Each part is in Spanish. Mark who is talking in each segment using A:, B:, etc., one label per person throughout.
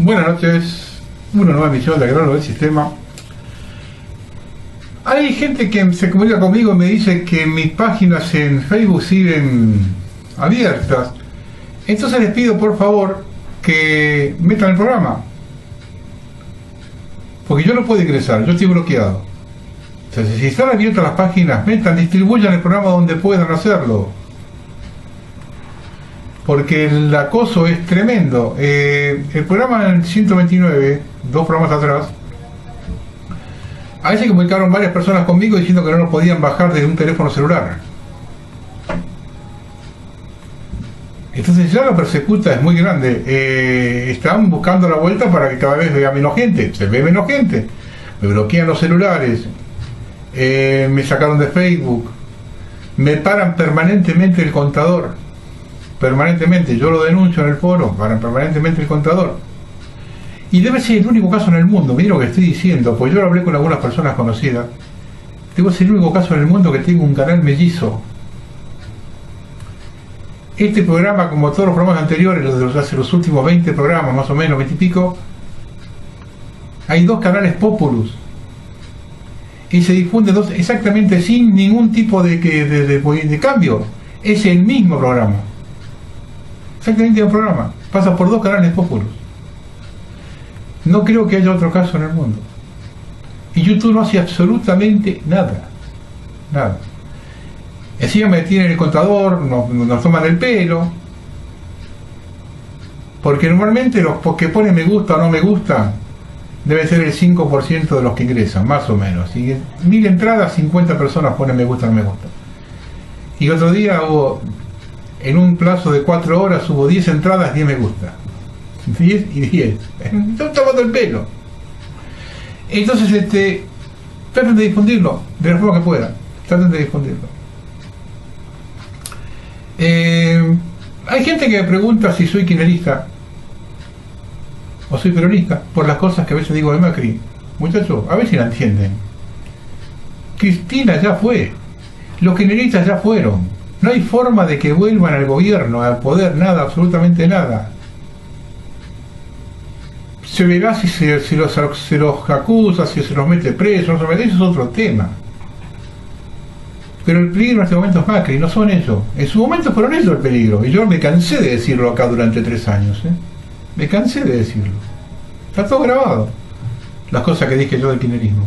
A: Buenas noches, una nueva emisión de Agrano del Sistema. Hay gente que se comunica conmigo y me dice que mis páginas en Facebook siguen abiertas. Entonces les pido por favor que metan el programa, porque yo no puedo ingresar, yo estoy bloqueado. O sea, si están abiertas las páginas, metan, distribuyan el programa donde puedan hacerlo, porque el acoso es tremendo. El programa en 129, dos programas atrás, a veces comunicaron varias personas conmigo diciendo que no lo podían bajar desde un teléfono celular. Entonces ya la persecuta es muy grande. Están buscando la vuelta para que cada vez vea menos gente. Se ve menos gente. Me bloquean los celulares. Me sacaron de Facebook. Me paran permanentemente el contador. Permanentemente. Yo lo denuncio en el foro. Paran permanentemente el contador. Y debe ser el único caso en el mundo. Mira lo que estoy diciendo. Pues yo lo hablé con algunas personas conocidas. Debe ser el único caso en el mundo que tengo un canal mellizo. Este programa, como todos los programas anteriores, hace los últimos 20 programas, más o menos, 20 y pico, hay dos canales Populus. Y se difunde dos exactamente sin ningún tipo de cambio. Es el mismo programa. Exactamente el mismo programa. Pasa por dos canales Populus. No creo que haya otro caso en el mundo. Y YouTube no hace absolutamente nada. Nada. Encima me tienen el contador, nos toman el pelo. Porque normalmente los que ponen me gusta o no me gusta debe ser el 5% de los que ingresan, más o menos. Y en 1000 entradas, 50 personas ponen me gusta o no me gusta. Y otro día hubo, en un plazo de 4 horas, hubo 10 entradas, 10 me gusta. 10 y 10. Están tomando el pelo. Entonces, traten de difundirlo de la forma que puedan. Traten de difundirlo. Hay gente que me pregunta si soy kirchnerista o soy peronista por las cosas que a veces digo de Macri. Muchachos, a ver si la entienden. Cristina ya fue, los kirchneristas ya fueron. No hay forma de que vuelvan al gobierno, al poder, nada, absolutamente nada. Se verá si se los acusa, si se los mete presos, no se mete, eso es otro tema. Pero el peligro en este momento es Macri, no son ellos. En su momento fueron ellos el peligro. Y yo me cansé de decirlo acá durante 3 años. Me cansé de decirlo. Está todo grabado. Las cosas que dije yo del kirchnerismo.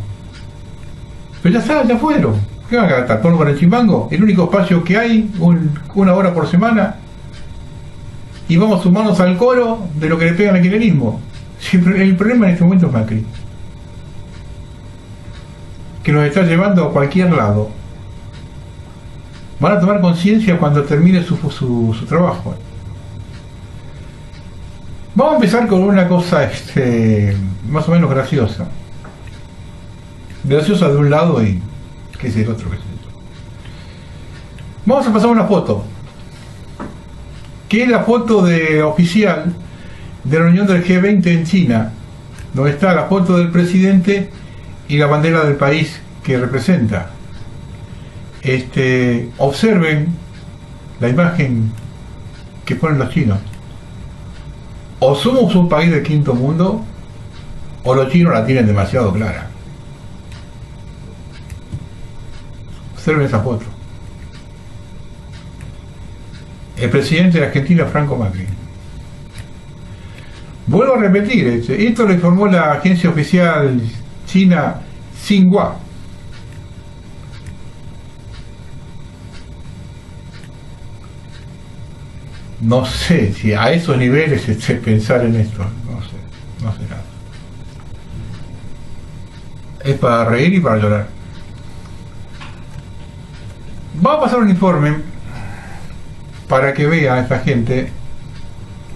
A: Pero ya está, ya fueron. ¿Qué van a gastar? ¿Polvo para el chimbango? El único espacio que hay, 1 hora por semana. Y vamos sumarnos al coro de lo que le pegan al kirchnerismo. El problema en este momento es Macri. Que nos está llevando a cualquier lado. Van a tomar conciencia cuando termine su trabajo. Vamos a empezar con una cosa más o menos graciosa. Graciosa de un lado y qué es el otro, qué es el otro. Vamos a pasar una foto. Que es la foto oficial de la reunión del G20 en China. Donde está la foto del presidente y la bandera del país que representa. Observen la imagen que ponen los chinos. O somos un país del quinto mundo o los chinos la tienen demasiado clara. Observen esa foto. El presidente de Argentina, Franco Macri. Vuelvo a repetir, esto lo informó la agencia oficial china Xinhua. No sé si a esos niveles pensar en esto, no sé nada. Es para reír y para llorar. Vamos a pasar un informe para que vea a esta gente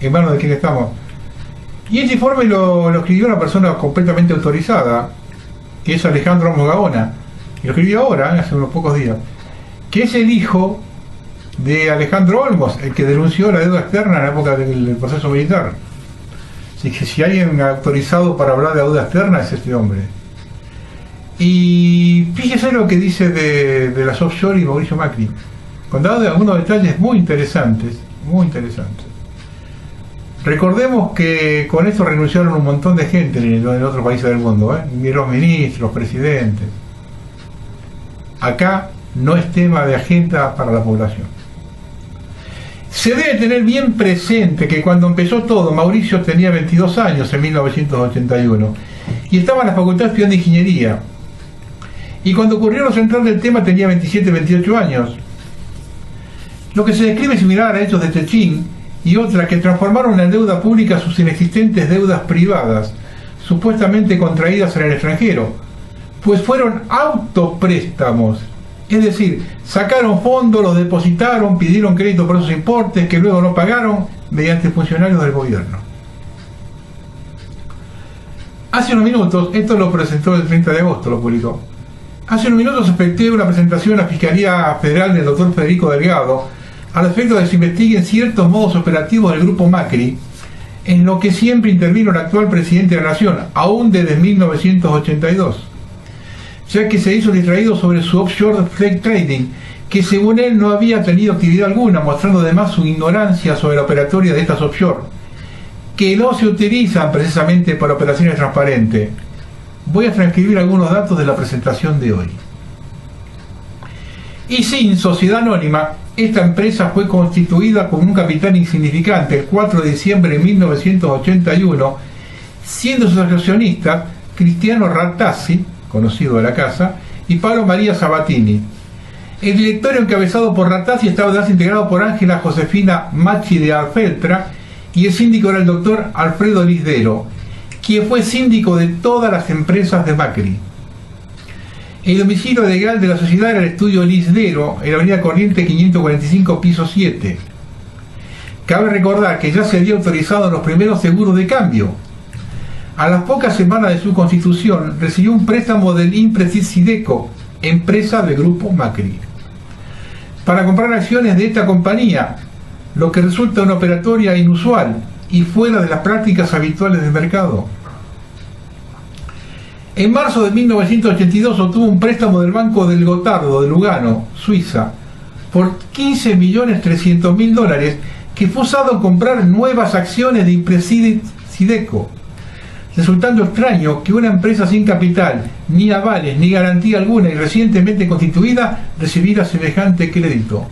A: en manos de quién estamos. Y este informe lo escribió una persona completamente autorizada, que es Alejandro Gaona, y lo escribió ahora, hace unos pocos días, que es el hijo de Alejandro Olmos, el que denunció la deuda externa en la época del proceso militar. Así que si hay alguien autorizado para hablar de deuda externa es este hombre. Y fíjese lo que dice de las offshore y Mauricio Macri, con algunos detalles muy interesantes, muy interesantes. Recordemos que con esto renunciaron un montón de gente en otros países del mundo, los ministros, presidentes. Acá no es tema de agenda para la población. Se debe tener bien presente que cuando empezó todo, Mauricio tenía 22 años en 1981 y estaba en la Facultad de Ingeniería. Y cuando ocurrió lo central del tema tenía 27, 28 años. Lo que se describe es similar a hechos de Techín y otras que transformaron en deuda pública sus inexistentes deudas privadas, supuestamente contraídas en el extranjero, pues fueron autopréstamos. Es decir, sacaron fondos, los depositaron, pidieron crédito por esos importes que luego no pagaron mediante funcionarios del gobierno. Hace unos minutos, esto lo presentó el 30 de agosto, lo publicó. Hace unos minutos efectué una presentación en la Fiscalía Federal del doctor Federico Delgado al efecto de que se investiguen ciertos modos operativos del Grupo Macri, en lo que siempre intervino el actual presidente de la Nación, aún desde 1982. Ya que se hizo distraído sobre su offshore flag trading, que según él no había tenido actividad alguna, mostrando además su ignorancia sobre la operatoria de estas offshore, que no se utilizan precisamente para operaciones transparentes. Voy a transcribir algunos datos de la presentación de hoy. Y sin sociedad anónima, esta empresa fue constituida con un capital insignificante el 4 de diciembre de 1981, siendo sus accionistas Cristiano Rattazzi, conocido de la casa, y Pablo María Sabatini. El directorio encabezado por Rattazzi estaba además integrado por Ángela Josefina Machi de Alfeltra y el síndico era el doctor Alfredo Lisdero, quien fue síndico de todas las empresas de Macri. El domicilio legal de la sociedad era el estudio Lisdero, en la avenida Corriente 545, piso 7. Cabe recordar que ya se había autorizado los primeros seguros de cambio. A las pocas semanas de su constitución, recibió un préstamo del Impresid Sideco, empresa del Grupo Macri, para comprar acciones de esta compañía, lo que resulta una operatoria inusual y fuera de las prácticas habituales del mercado. En marzo de 1982 obtuvo un préstamo del Banco del Gotardo de Lugano, Suiza, por $15.300.000, que fue usado en comprar nuevas acciones de Impresid Sideco, resultando extraño que una empresa sin capital, ni avales, ni garantía alguna y recientemente constituida recibiera semejante crédito.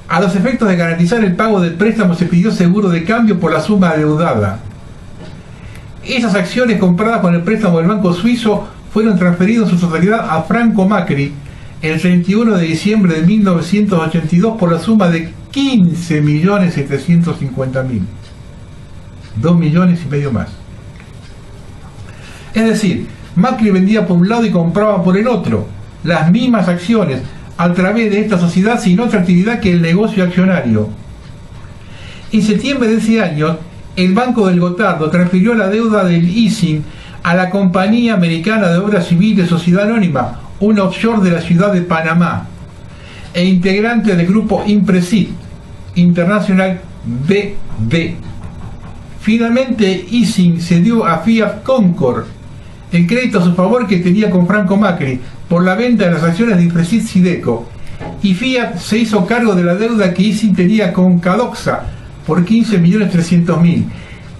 A: A los efectos de garantizar el pago del préstamo se pidió seguro de cambio por la suma adeudada. Esas acciones compradas con el préstamo del banco suizo fueron transferidas en su totalidad a Franco Macri el 31 de diciembre de 1982 por la suma de 15.750.000. 2 millones y medio más. Es decir, Macri vendía por un lado y compraba por el otro las mismas acciones a través de esta sociedad sin otra actividad que el negocio accionario. En septiembre de ese año, el Banco del Gotardo transfirió la deuda del ISIN a la Compañía Americana de Obras Civiles Sociedad Anónima, una offshore de la ciudad de Panamá, e integrante del grupo Impresid International BV. Finalmente, ISIN cedió a Fiat Concord el crédito a su favor que tenía con Franco Macri por la venta de las acciones de Impresid Sideco, y Fiat se hizo cargo de la deuda que ISIN tenía con Cadoxa por 15.300.000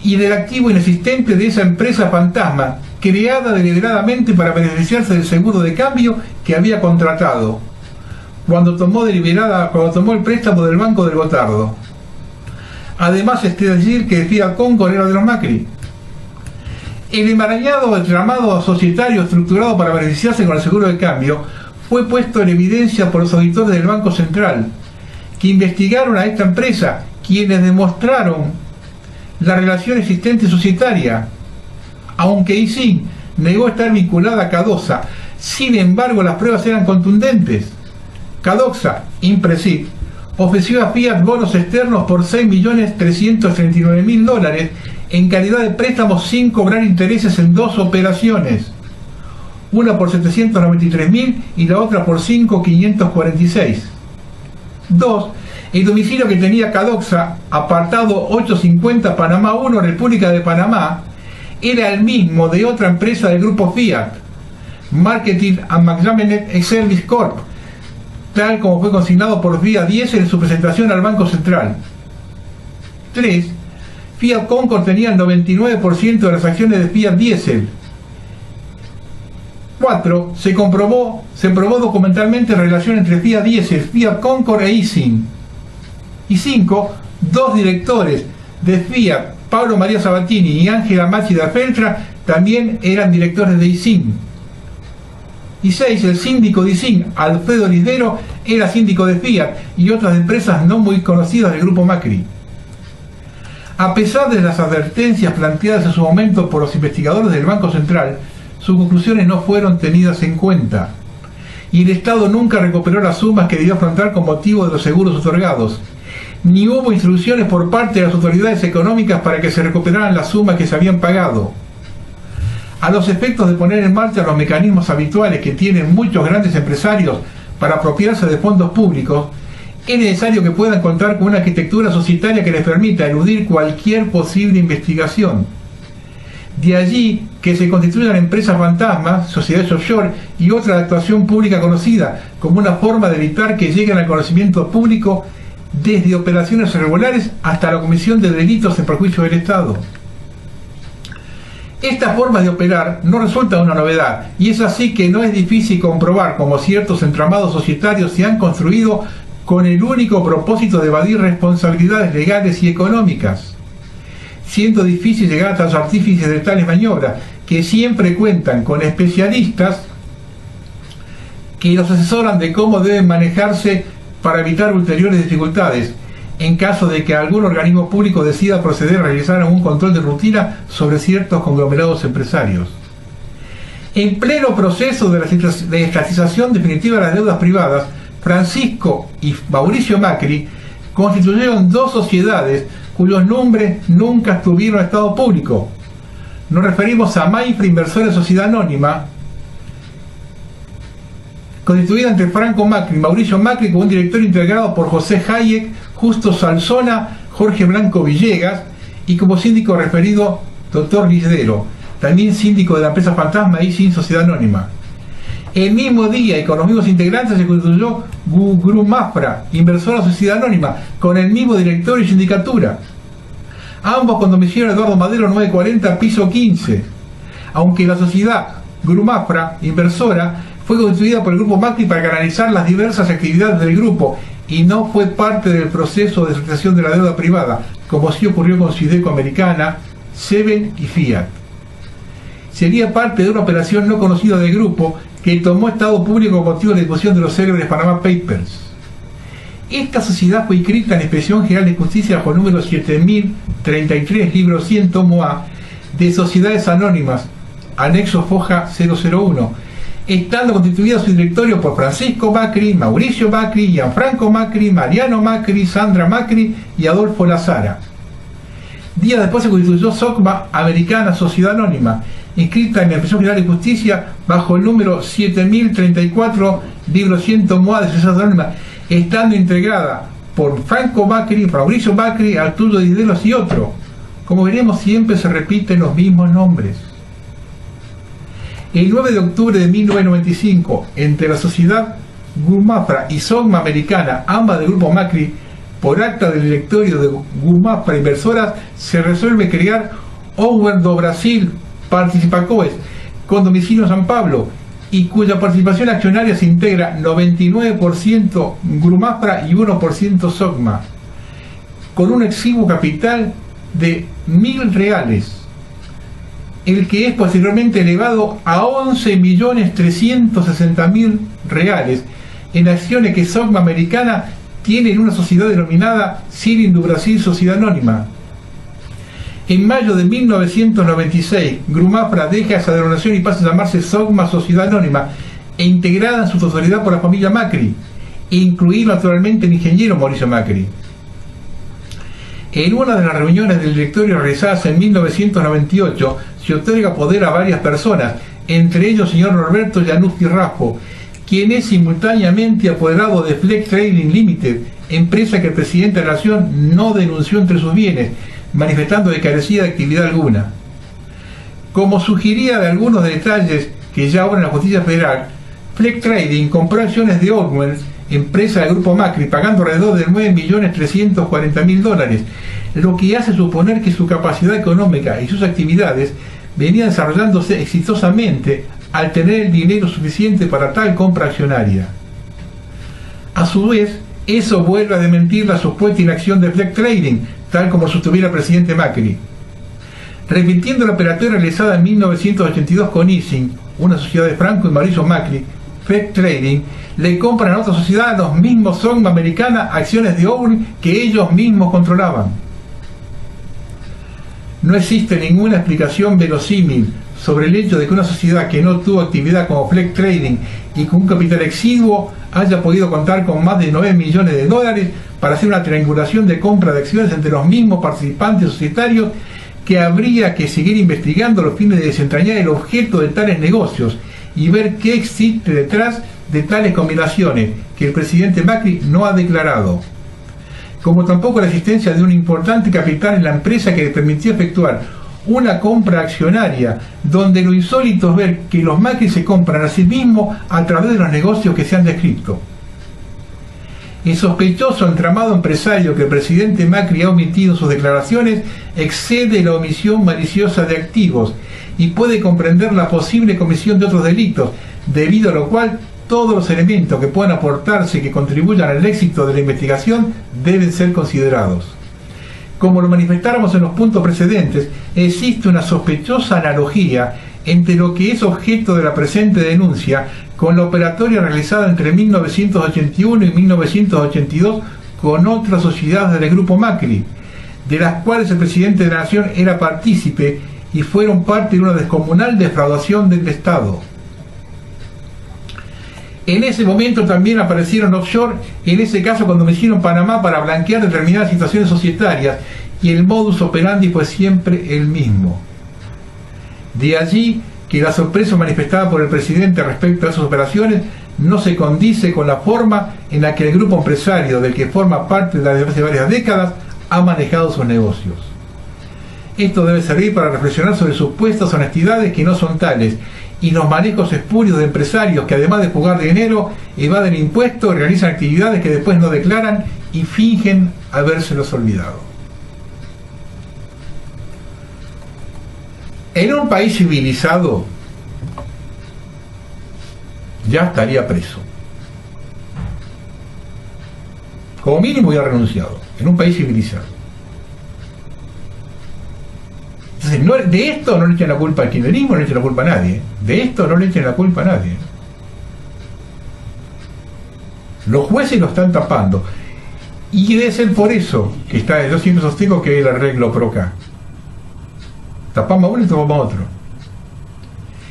A: y del activo inexistente de esa empresa fantasma creada deliberadamente para beneficiarse del seguro de cambio que había contratado cuando tomó el préstamo del Banco del Gotardo. Además, es decir que Fiat Concord era de los Macri. El enmarañado entramado societario estructurado para beneficiarse con el seguro de cambio fue puesto en evidencia por los auditores del Banco Central, que investigaron a esta empresa, quienes demostraron la relación existente societaria, aunque ISIN negó estar vinculada a Cadoxa. Sin embargo, las pruebas eran contundentes. Cadoxa, Impresid, ofreció a Fiat bonos externos por $6.339.000 en calidad de préstamos sin cobrar intereses en dos operaciones, una por $793.000 y la otra por $5.546. 2. El domicilio que tenía Cadoxa, apartado 850 Panamá 1, República de Panamá, era el mismo de otra empresa del grupo Fiat, Marketing and Management Service Corp., tal como fue consignado por Fiat 10 en su presentación al Banco Central. 3. Fiat Concord tenía el 99% de las acciones de Fiat Diesel. 4. Se probó documentalmente la relación entre Fiat Diesel, Fiat Concord e Ising. Y 5. Dos directores de Fiat, Pablo María Sabatini y Ángela Machi da Feltra, también eran directores de Ising. Y 6. El síndico de Ising, Alfredo Lisdero, era síndico de Fiat y otras empresas no muy conocidas del grupo Macri. A pesar de las advertencias planteadas en su momento por los investigadores del Banco Central, sus conclusiones no fueron tenidas en cuenta, y el Estado nunca recuperó las sumas que debió afrontar con motivo de los seguros otorgados, ni hubo instrucciones por parte de las autoridades económicas para que se recuperaran las sumas que se habían pagado. A los efectos de poner en marcha los mecanismos habituales que tienen muchos grandes empresarios para apropiarse de fondos públicos, es necesario que puedan contar con una arquitectura societaria que les permita eludir cualquier posible investigación. De allí que se constituyan empresas fantasmas, sociedades offshore y otra actuación pública conocida como una forma de evitar que lleguen al conocimiento público desde operaciones irregulares hasta la comisión de delitos en perjuicio del Estado. Esta forma de operar no resulta una novedad, y es así que no es difícil comprobar cómo ciertos entramados societarios se han construido con el único propósito de evadir responsabilidades legales y económicas, siendo difícil llegar hasta los artífices de tales maniobras, que siempre cuentan con especialistas que los asesoran de cómo deben manejarse para evitar ulteriores dificultades, en caso de que algún organismo público decida proceder a realizar un control de rutina sobre ciertos conglomerados empresarios. En pleno proceso de la estatización definitiva de las deudas privadas, Francisco y Mauricio Macri constituyeron dos sociedades cuyos nombres nunca estuvieron en estado público. Nos referimos a Maifre Inversores Sociedad Anónima, constituida entre Franco Macri y Mauricio Macri, con un directorio integrado por José Hayek, Justo Salsona, Jorge Blanco Villegas, y como síndico referido, Dr. Lisdero, también síndico de la empresa fantasma Ising Sociedad Anónima. El mismo día y con los mismos integrantes se constituyó Grumafra, Inversora Sociedad Anónima, con el mismo directorio y sindicatura. Ambos con domicilio en Eduardo Madero 940, piso 15. Aunque la sociedad Grumafra, Inversora, fue constituida por el grupo Macri para canalizar las diversas actividades del grupo y no fue parte del proceso de estructuración de la deuda privada, como sí ocurrió con Sideco Americana, Seven y Fiat. Sería parte de una operación no conocida del grupo que tomó estado público con motivo de la discusión de los célebres Panama Papers. Esta sociedad fue inscrita en la Inspección General de Justicia bajo el número 7033, libro 100, tomo A, de Sociedades Anónimas, anexo Foja 001, estando constituida su directorio por Francisco Macri, Mauricio Macri, Gianfranco Macri, Mariano Macri, Sandra Macri y Adolfo Lazara. Días después se constituyó SOCMA Americana Sociedad Anónima, inscrita en la Inspección General de Justicia bajo el número 7034, libro 100, tomo A de Sociedades Anónimas, estando integrada por Franco Macri, Mauricio Macri, Arturo Didelos y otro. Como veremos, siempre se repiten los mismos nombres. El 9 de octubre de 1995, entre la sociedad Grumafra y SOCMA Americana, ambas del grupo Macri, por acta del directorio de Grumafra Inversoras, se resuelve crear Over do Brasil Participacoes, con domicilio en San Pablo, y cuya participación accionaria se integra 99% Grumafra y 1% SOCMA, con un exiguo capital de $1.000, el que es posteriormente elevado a $11.360.000 en acciones que SOCMA Americana tiene en una sociedad denominada Sirin do Brasil Sociedad Anónima. En mayo de 1996, Grumafra deja esa denominación y pasa a llamarse SOCMA Sociedad Anónima, e integrada en su totalidad por la familia Macri, incluido naturalmente el ingeniero Mauricio Macri. En una de las reuniones del directorio realizadas en 1998, se otorga poder a varias personas, entre ellos el señor Norberto Januzzi Raffo, quien es simultáneamente apoderado de Flex Trading Limited, empresa que el presidente de la Nación no denunció entre sus bienes, manifestando que carecía de actividad alguna. Como sugería de algunos detalles que ya obra en la Justicia Federal, Flex Trading compró acciones de Orwell empresa del grupo Macri, pagando alrededor de 9.340.000 dólares, lo que hace suponer que su capacidad económica y sus actividades venían desarrollándose exitosamente al tener el dinero suficiente para tal compra accionaria. A su vez, eso vuelve a desmentir la supuesta inacción de Flex Trading, tal como sostuviera el presidente Macri. Repitiendo la operación realizada en 1982 con Ising, una sociedad de Franco y Mauricio Macri, Flex Trading le compran a otra sociedad, a los mismos Sogma Americana, acciones de Owl que ellos mismos controlaban. No existe ninguna explicación verosímil sobre el hecho de que una sociedad que no tuvo actividad como Flex Trading y con un capital exiguo haya podido contar con más de 9 millones de dólares para hacer una triangulación de compra de acciones entre los mismos participantes societarios, que habría que seguir investigando a los fines de desentrañar el objeto de tales negocios y ver qué existe detrás de tales combinaciones que el presidente Macri no ha declarado, como tampoco la existencia de un importante capital en la empresa que le permitió efectuar una compra accionaria, donde lo insólito es ver que los Macri se compran a sí mismos a través de los negocios que se han descrito. El sospechoso entramado empresario que el presidente Macri ha omitido en sus declaraciones excede la omisión maliciosa de activos y puede comprender la posible comisión de otros delitos, debido a lo cual todos los elementos que puedan aportarse y que contribuyan al éxito de la investigación deben ser considerados. Como lo manifestáramos en los puntos precedentes, existe una sospechosa analogía entre lo que es objeto de la presente denuncia con la operatoria realizada entre 1981 y 1982 con otras sociedades del grupo Macri, de las cuales el presidente de la Nación era partícipe y fueron parte de una descomunal defraudación del Estado. En ese momento también aparecieron offshore, en ese caso cuando me hicieron Panamá para blanquear determinadas situaciones societarias, y el modus operandi fue siempre el mismo. De allí que la sorpresa manifestada por el presidente respecto a esas operaciones no se condice con la forma en la que el grupo empresario del que forma parte desde hace varias décadas ha manejado sus negocios. Esto debe servir para reflexionar sobre supuestas honestidades que no son tales, y los manejos espurios de empresarios que, además de jugar dinero, evaden impuestos, realizan actividades que después no declaran y fingen habérselos olvidado. En un país civilizado ya estaría preso. Como mínimo ya renunciado. En un país civilizado. Entonces, de esto no le echen la culpa al kirchnerismo, no le echen la culpa a nadie. De esto no le echen la culpa a nadie. Los jueces lo están tapando. Y debe ser por eso que está, yo siempre sostengo que es el arreglo pro acá. Tapamos a uno y tapamos a otro.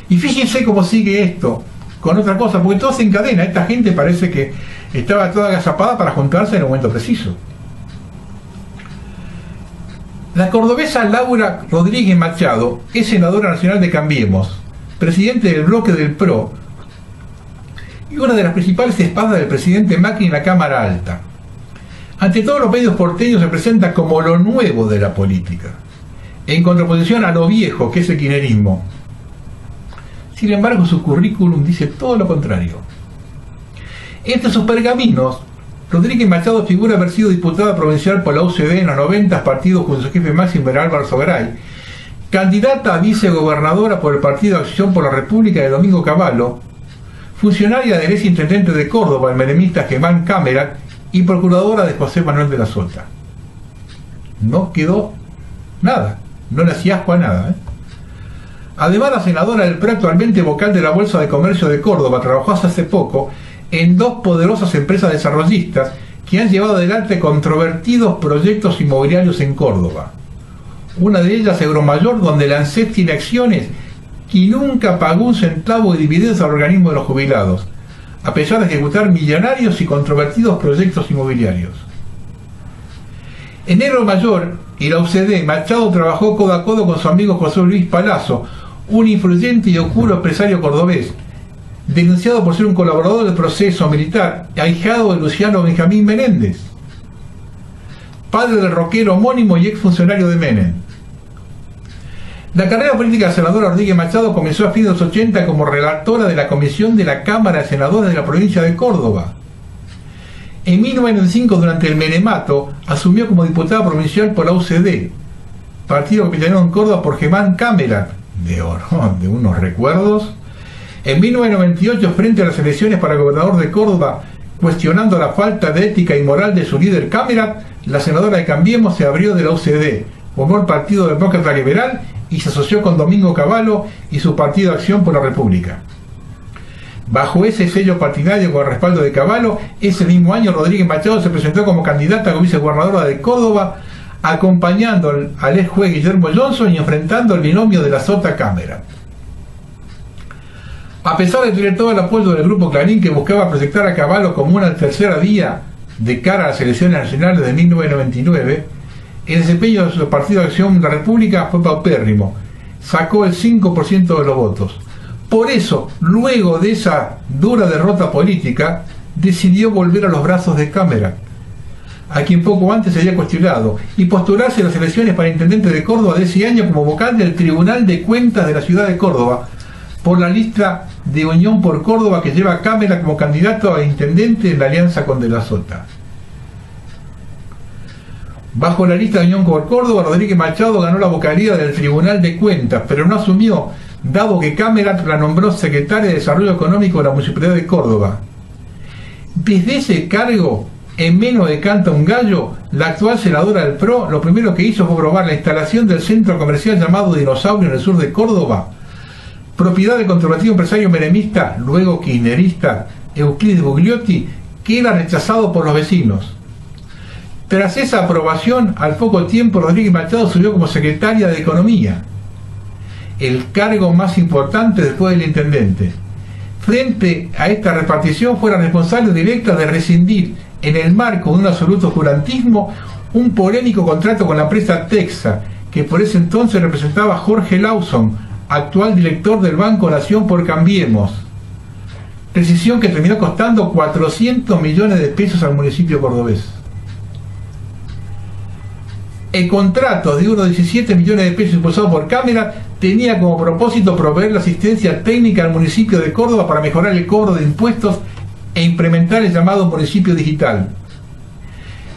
A: Y fíjense cómo sigue esto con otra cosa, porque todo se encadena. Esta gente parece que estaba toda agazapada para juntarse en el momento preciso. La cordobesa Laura Rodríguez Machado es senadora nacional de Cambiemos, presidente del bloque del PRO y una de las principales espadas del presidente Macri en la Cámara Alta. Ante todos los medios porteños se presenta como lo nuevo de la política, en contraposición a lo viejo que es el kirchnerismo. Sin embargo, su currículum dice todo lo contrario. Entre sus pergaminos, Rodríguez Machado figura haber sido diputada provincial por la UCD en los 90 partidos junto a su jefe máximo era Álvaro Sogaray, candidata a vicegobernadora por el Partido Acción por la República de Domingo Cavallo, funcionaria del ex intendente de Córdoba, el menemista Germán Cámara, y procuradora de José Manuel de la Sota. No quedó nada, no le hacía asco a nada. Además, la senadora del PRO, actualmente vocal de la Bolsa de Comercio de Córdoba, trabajó hace poco en dos poderosas empresas desarrollistas que han llevado adelante controvertidos proyectos inmobiliarios en Córdoba. Una de ellas, Euromayor, donde la ANSES tiene acciones y nunca pagó un centavo de dividendos al organismo de los jubilados, a pesar de ejecutar millonarios y controvertidos proyectos inmobiliarios. En Euromayor y la UCD, Machado trabajó codo a codo con su amigo José Luis Palazzo, un influyente y oscuro empresario cordobés, denunciado por ser un colaborador del proceso militar, ahijado de Luciano Benjamín Menéndez, padre del rockero homónimo y exfuncionario de Menem. La carrera política de la senadora Rodríguez Machado comenzó a fines de los 80 como relatora de la Comisión de la Cámara de Senadores de la provincia de Córdoba. En 1995, durante el Menemato, asumió como diputada provincial por la UCD, partido capitaneado en Córdoba por Germán Camerat, de unos recuerdos. En 1998, frente a las elecciones para gobernador de Córdoba, cuestionando la falta de ética y moral de su líder Camerat, la senadora de Cambiemos se abrió de la UCD, formó el Partido Demócrata Liberal y se asoció con Domingo Cavallo y su Partido Acción por la República. Bajo ese sello partidario con el respaldo de Cavallo, ese mismo año Rodríguez Machado se presentó como candidata a vicegobernadora de Córdoba, acompañando al ex juez Guillermo Johnson y enfrentando el binomio de la Sota Camerat. A pesar de tener todo el apoyo del Grupo Clarín, que buscaba proyectar a Cavallo como una tercera vía de cara a las elecciones nacionales de 1999, el desempeño de su Partido de Acción de la República fue paupérrimo, sacó el 5% de los votos. Por eso, luego de esa dura derrota política, decidió volver a los brazos de Camerat, a quien poco antes se había cuestionado, y postularse en las elecciones para intendente de Córdoba de ese año como vocal del Tribunal de Cuentas de la ciudad de Córdoba, por la lista de Unión por Córdoba que lleva a Camerat como candidato a intendente en la alianza con De la Sota. Bajo la lista de Unión por Córdoba, Rodríguez Machado ganó la vocalía del Tribunal de Cuentas, pero no asumió, dado que Camerat la nombró secretaria de Desarrollo Económico de la Municipalidad de Córdoba. Desde ese cargo, en menos de canta un gallo, la actual senadora del PRO lo primero que hizo fue aprobar la instalación del centro comercial llamado Dinosaurio en el sur de Córdoba, propiedad del controvertido empresario menemista, luego kirchnerista, Euclides Bugliotti, que era rechazado por los vecinos. Tras esa aprobación, al poco tiempo Rodríguez Machado subió como secretaria de Economía, el cargo más importante después del intendente. Frente a esta repartición fue la responsable directa de rescindir, en el marco de un absoluto oscurantismo, un polémico contrato con la empresa Texa, que por ese entonces representaba a Jorge Lawson, actual director del Banco Nación por Cambiemos. Decisión que terminó costando 400 millones de pesos al municipio cordobés. El contrato de unos 17 millones de pesos impulsado por Camerat tenía como propósito proveer la asistencia técnica al municipio de Córdoba para mejorar el cobro de impuestos e implementar el llamado municipio digital.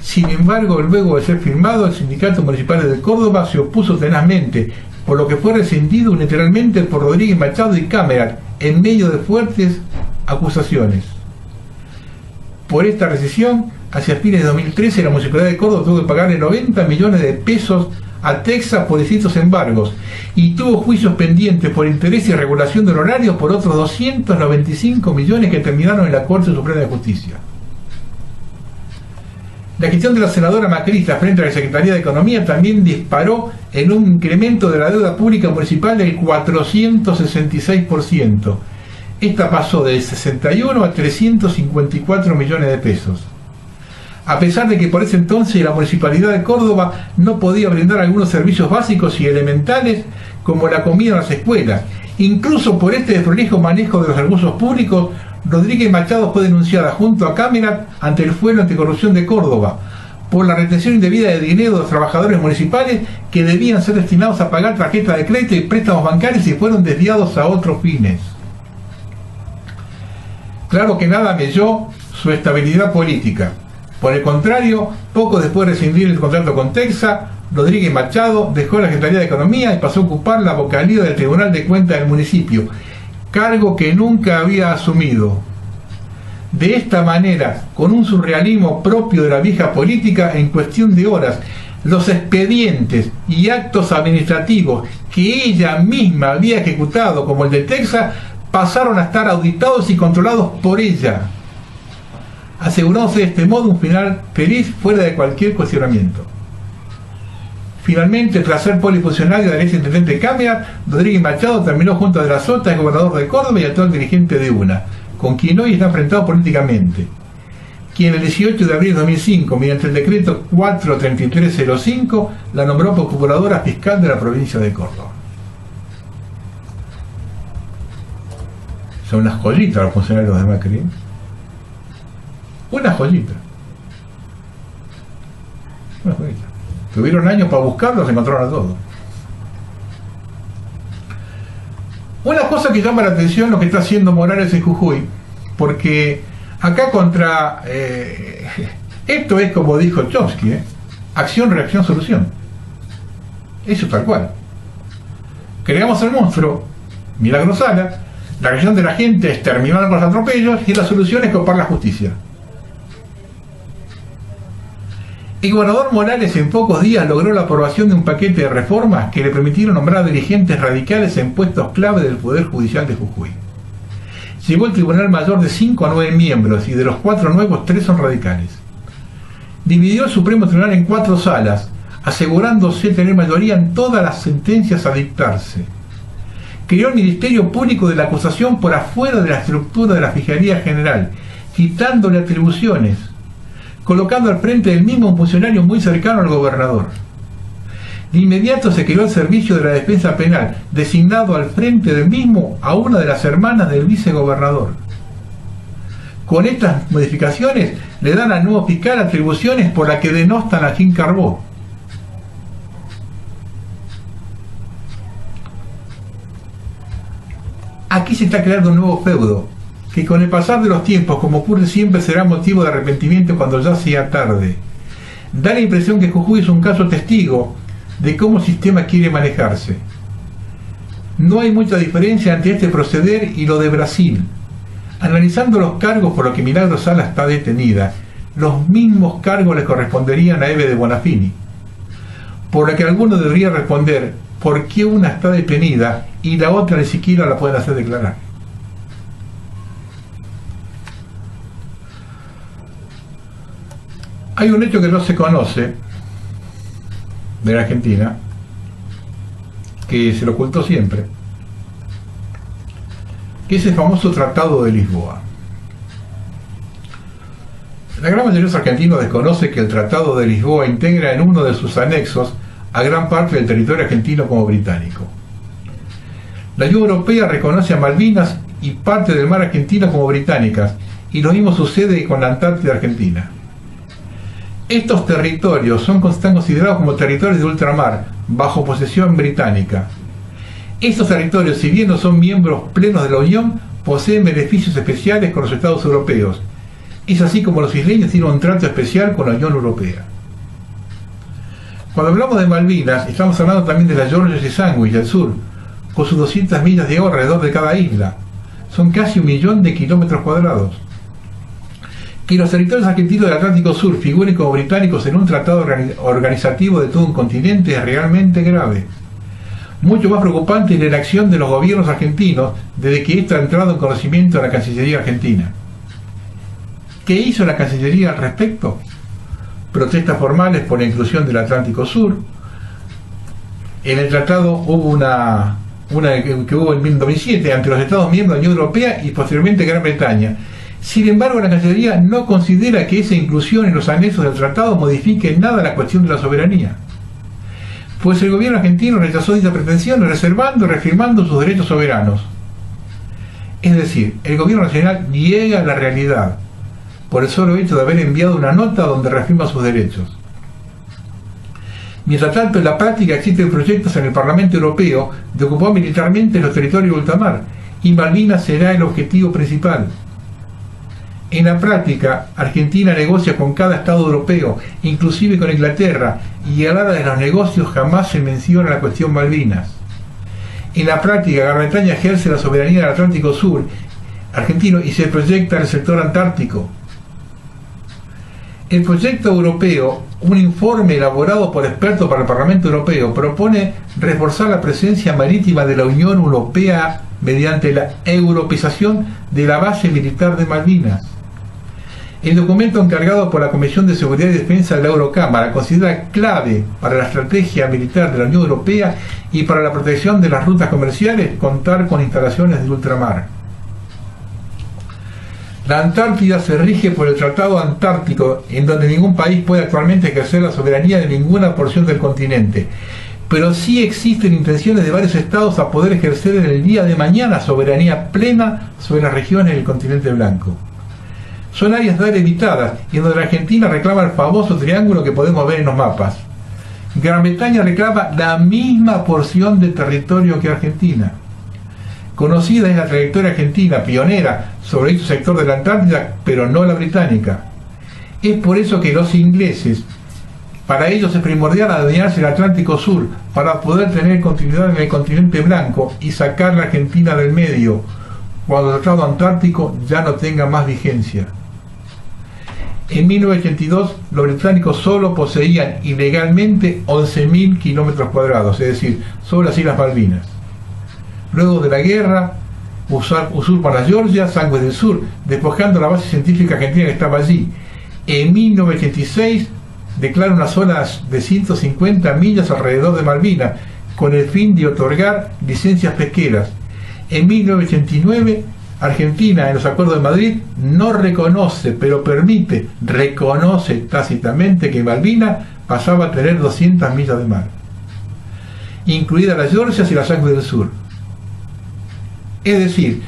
A: Sin embargo, luego de ser firmado, el Sindicato Municipal de Córdoba se opuso tenazmente, por lo que fue rescindido unilateralmente por Rodríguez Machado y Camerat, en medio de fuertes acusaciones. Por esta rescisión, hacia fines de 2013, la Municipalidad de Córdoba tuvo que pagarle 90 millones de pesos a Texa por distintos embargos y tuvo juicios pendientes por interés y regulación de honorarios por otros 295 millones que terminaron en la Corte Suprema de Justicia. La gestión de la senadora macrista frente a la Secretaría de Economía también disparó en un incremento de la deuda pública municipal del 466%. Esta pasó de 61 a 354 millones de pesos. A pesar de que por ese entonces la Municipalidad de Córdoba no podía brindar algunos servicios básicos y elementales como la comida en las escuelas. Incluso por este desprolijo manejo de los recursos públicos, Rodríguez Machado fue denunciada junto a Camerat ante el Fuero Anticorrupción de Córdoba por la retención indebida de dinero de los trabajadores municipales que debían ser destinados a pagar tarjetas de crédito y préstamos bancarios y fueron desviados a otros fines. Claro que nada melló su estabilidad política. Por el contrario, poco después de rescindir el contrato con Texa, Rodríguez Machado dejó la Secretaría de Economía y pasó a ocupar la vocalía del Tribunal de Cuentas del municipio, cargo que nunca había asumido. De esta manera, con un surrealismo propio de la vieja política, en cuestión de horas, los expedientes y actos administrativos que ella misma había ejecutado, como el de Texa, pasaron a estar auditados y controlados por ella, asegurándose de este modo un final feliz fuera de cualquier cuestionamiento. Finalmente, tras ser polifuncionario del ex intendente Camerat, Rodríguez Machado terminó junto a De la Sota, el gobernador de Córdoba y actual dirigente de UNA, con quien hoy está enfrentado políticamente, quien el 18 de abril de 2005, mediante el decreto 43305, la nombró procuradora fiscal de la provincia de Córdoba. Son unas joyitas los funcionarios de Macri. Una joyita. Una joyita. Tuvieron años para buscarlos, encontraron a todos. Una cosa que llama la atención lo que está haciendo Morales en Jujuy, porque Acá contra... esto es como dijo Chomsky, acción, reacción, solución. Eso tal cual. Creamos el monstruo, Milagro Sala, la reacción de la gente es terminar con los atropellos y la solución es copar la justicia. El gobernador Morales en pocos días logró la aprobación de un paquete de reformas que le permitieron nombrar a dirigentes radicales en puestos clave del Poder Judicial de Jujuy. Llevó el Tribunal Mayor de 5 a 9 miembros y de los 4 nuevos, 3 son radicales. Dividió el Supremo Tribunal en 4 salas, asegurándose tener mayoría en todas las sentencias a dictarse. Creó el Ministerio Público de la Acusación por afuera de la estructura de la Fiscalía General, quitándole atribuciones, colocando al frente del mismo un funcionario muy cercano al gobernador. De inmediato se creó el Servicio de la Defensa Penal, designado al frente del mismo a una de las hermanas del vicegobernador. Con estas modificaciones le dan al nuevo fiscal atribuciones por las que denostan a Jim Carbó. Aquí se está creando un nuevo feudo, que con el pasar de los tiempos, como ocurre siempre, será motivo de arrepentimiento cuando ya sea tarde. Da la impresión que Jujuy es un caso testigo de cómo el sistema quiere manejarse. No hay mucha diferencia entre este proceder y lo de Brasil. Analizando los cargos por los que Milagro Sala está detenida, los mismos cargos le corresponderían a Eve de Bonafini, por lo que alguno debería responder por qué una está detenida y la otra ni siquiera la pueden hacer declarar. Hay un hecho que no se conoce de la Argentina, que se lo ocultó siempre, que es el famoso Tratado de Lisboa. La gran mayoría de los argentinos desconoce que el Tratado de Lisboa integra en uno de sus anexos a gran parte del territorio argentino como británico. La Unión Europea reconoce a Malvinas y parte del mar argentino como británicas, y lo mismo sucede con la Antártida Argentina. Estos territorios están considerados como territorios de ultramar, bajo posesión británica. Estos territorios, si bien no son miembros plenos de la Unión, poseen beneficios especiales con los Estados europeos. Es así como los isleños tienen un trato especial con la Unión Europea. Cuando hablamos de Malvinas, estamos hablando también de la Georgia y Sandwich al sur, con sus 200 millas de agua alrededor de cada isla. Son casi 1 millón de kilómetros cuadrados. Que los territorios argentinos del Atlántico Sur figuren como británicos en un tratado organizativo de todo un continente es realmente grave. Mucho más preocupante es la inacción de los gobiernos argentinos desde que esto ha entrado en conocimiento de la Cancillería argentina. ¿Qué hizo la Cancillería al respecto? Protestas formales por la inclusión del Atlántico Sur. En el tratado hubo una que hubo en 2007 ante los Estados miembros de la Unión Europea y posteriormente Gran Bretaña. Sin embargo, la Cancillería no considera que esa inclusión en los anexos del tratado modifique en nada la cuestión de la soberanía, pues el gobierno argentino rechazó dicha pretensión, reservando y reafirmando sus derechos soberanos. Es decir, el gobierno nacional niega la realidad por el solo hecho de haber enviado una nota donde reafirma sus derechos. Mientras tanto, en la práctica existen proyectos en el Parlamento Europeo de ocupar militarmente los territorios de ultramar, y Malvinas será el objetivo principal. En la práctica, Argentina negocia con cada Estado europeo, inclusive con Inglaterra, y a la hora de los negocios jamás se menciona la cuestión Malvinas. En la práctica, Gran Bretaña ejerce la soberanía del Atlántico Sur argentino y se proyecta en el sector antártico. El proyecto europeo, un informe elaborado por expertos para el Parlamento Europeo, propone reforzar la presencia marítima de la Unión Europea mediante la europeización de la base militar de Malvinas. El documento encargado por la Comisión de Seguridad y Defensa de la Eurocámara considera clave para la estrategia militar de la Unión Europea y para la protección de las rutas comerciales contar con instalaciones de ultramar. La Antártida se rige por el Tratado Antártico, en donde ningún país puede actualmente ejercer la soberanía de ninguna porción del continente, pero sí existen intenciones de varios estados a poder ejercer en el día de mañana soberanía plena sobre las regiones del continente blanco. Son áreas delimitadas y en donde la Argentina reclama el famoso triángulo que podemos ver en los mapas. Gran Bretaña reclama la misma porción de territorio que Argentina. Conocida es la trayectoria argentina, pionera sobre este sector de la Antártida, pero no la británica. Es por eso que los ingleses, para ellos es primordial adueñarse el Atlántico Sur para poder tener continuidad en el continente blanco y sacar la Argentina del medio, cuando el Tratado Antártico ya no tenga más vigencia. En 1982 los británicos solo poseían ilegalmente 11.000 kilómetros cuadrados, es decir, sobre las Islas Malvinas. Luego de la guerra usurpan a Georgia, Sandwich del Sur, despojando la base científica argentina que estaba allí. En 1986 declara una zona de 150 millas alrededor de Malvinas, con el fin de otorgar licencias pesqueras. En 1989, Argentina, en los acuerdos de Madrid, no reconoce, pero reconoce tácitamente que Malvinas pasaba a tener 200 millas de mar, incluidas las Georgias y las Sandwich del Sur. Es decir,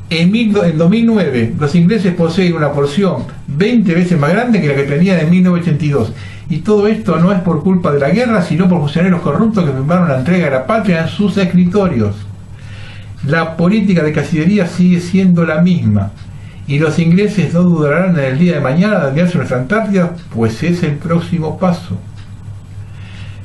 A: en 2009 los ingleses poseen una porción 20 veces más grande que la que tenían en 1982. Y todo esto no es por culpa de la guerra, sino por funcionarios corruptos que firmaron la entrega de la patria en sus escritorios. La política de Cancillería sigue siendo la misma, y los ingleses no dudarán en el día de mañana de aliarse a nuestra Antártida, pues es el próximo paso.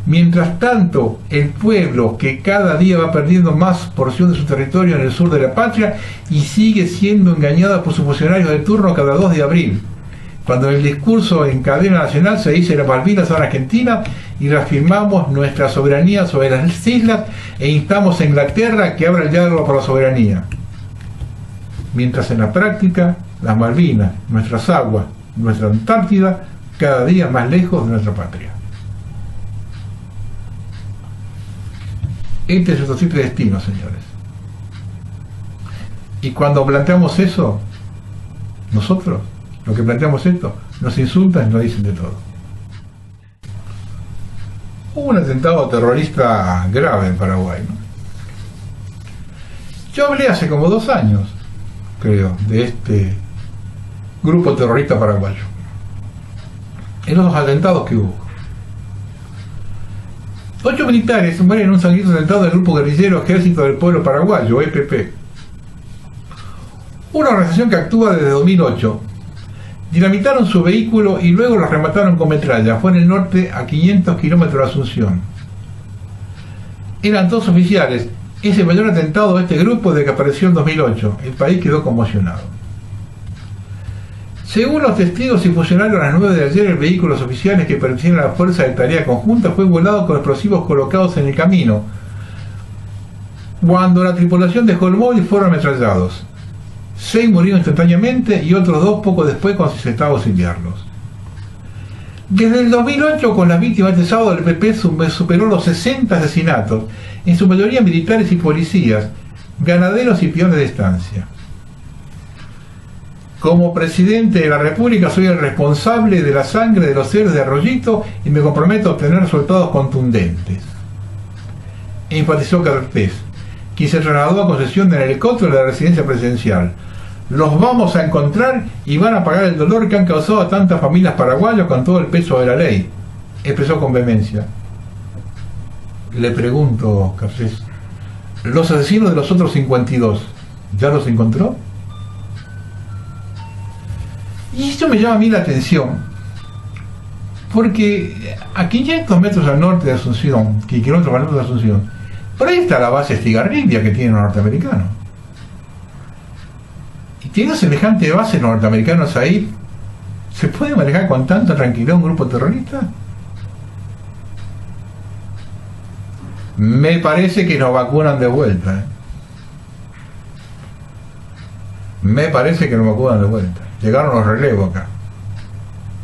A: Mientras tanto, el pueblo, que cada día va perdiendo más porción de su territorio en el sur de la patria y sigue siendo engañado por sus funcionarios de turno cada 2 de abril, cuando en el discurso en cadena nacional se dice las Malvinas son Argentina y reafirmamos nuestra soberanía sobre las islas e instamos a Inglaterra que abra el diálogo por la soberanía. Mientras en la práctica, las Malvinas, nuestras aguas, nuestra Antártida, cada día más lejos de nuestra patria. Este es nuestro simple destino, señores. Y cuando planteamos eso, nosotros, los que planteamos esto, nos insultan y nos dicen de todo. Hubo un atentado terrorista grave en Paraguay, ¿no? Yo hablé hace como 2 años, creo, de este grupo terrorista paraguayo. En los atentados que hubo. 8 militares mueren en un sangriento atentado del grupo guerrillero Ejército del Pueblo Paraguayo, EPP. Una organización que actúa desde 2008. Dinamitaron su vehículo y luego los remataron con metralla. Fue en el norte, a 500 kilómetros de Asunción. Eran 2 oficiales. Es el mayor atentado de este grupo desde que apareció en 2008. El país quedó conmocionado. Según los testigos y funcionarios, a las 9 de ayer el vehículo de los oficiales que pertenecían a la Fuerza de Tarea Conjunta fue volado con explosivos colocados en el camino. Cuando la tripulación dejó el móvil fueron ametrallados. 6 murieron instantáneamente y otros 2 poco después cuando se intentaba auxiliarlos. Desde el 2008, con las víctimas de este sábado, el PP superó los 60 asesinatos, en su mayoría militares y policías, ganaderos y peones de estancia. Como presidente de la República soy el responsable de la sangre de los héroes de Arroyito y me comprometo a obtener resultados contundentes. Enfatizó Cartés, quien se trasladó a Concepción en el helicóptero de la residencia presidencial. Los vamos a encontrar y van a pagar el dolor que han causado a tantas familias paraguayas con todo el peso de la ley, expresó con vehemencia. Le pregunto, Cartés, ¿los asesinos de los otros 52 ya los encontró? Y esto me llama a mí la atención, porque a 500 metros al norte de Asunción, kilómetros al norte de Asunción, por ahí está la base Estigarribia que tienen los norteamericanos. Y tiene semejante base los norteamericanos ahí, ¿se puede manejar con tanta tranquilidad un grupo terrorista? Me parece que nos vacunan de vuelta, ¿eh? Me parece que nos vacunan de vuelta. Llegaron los relevos acá.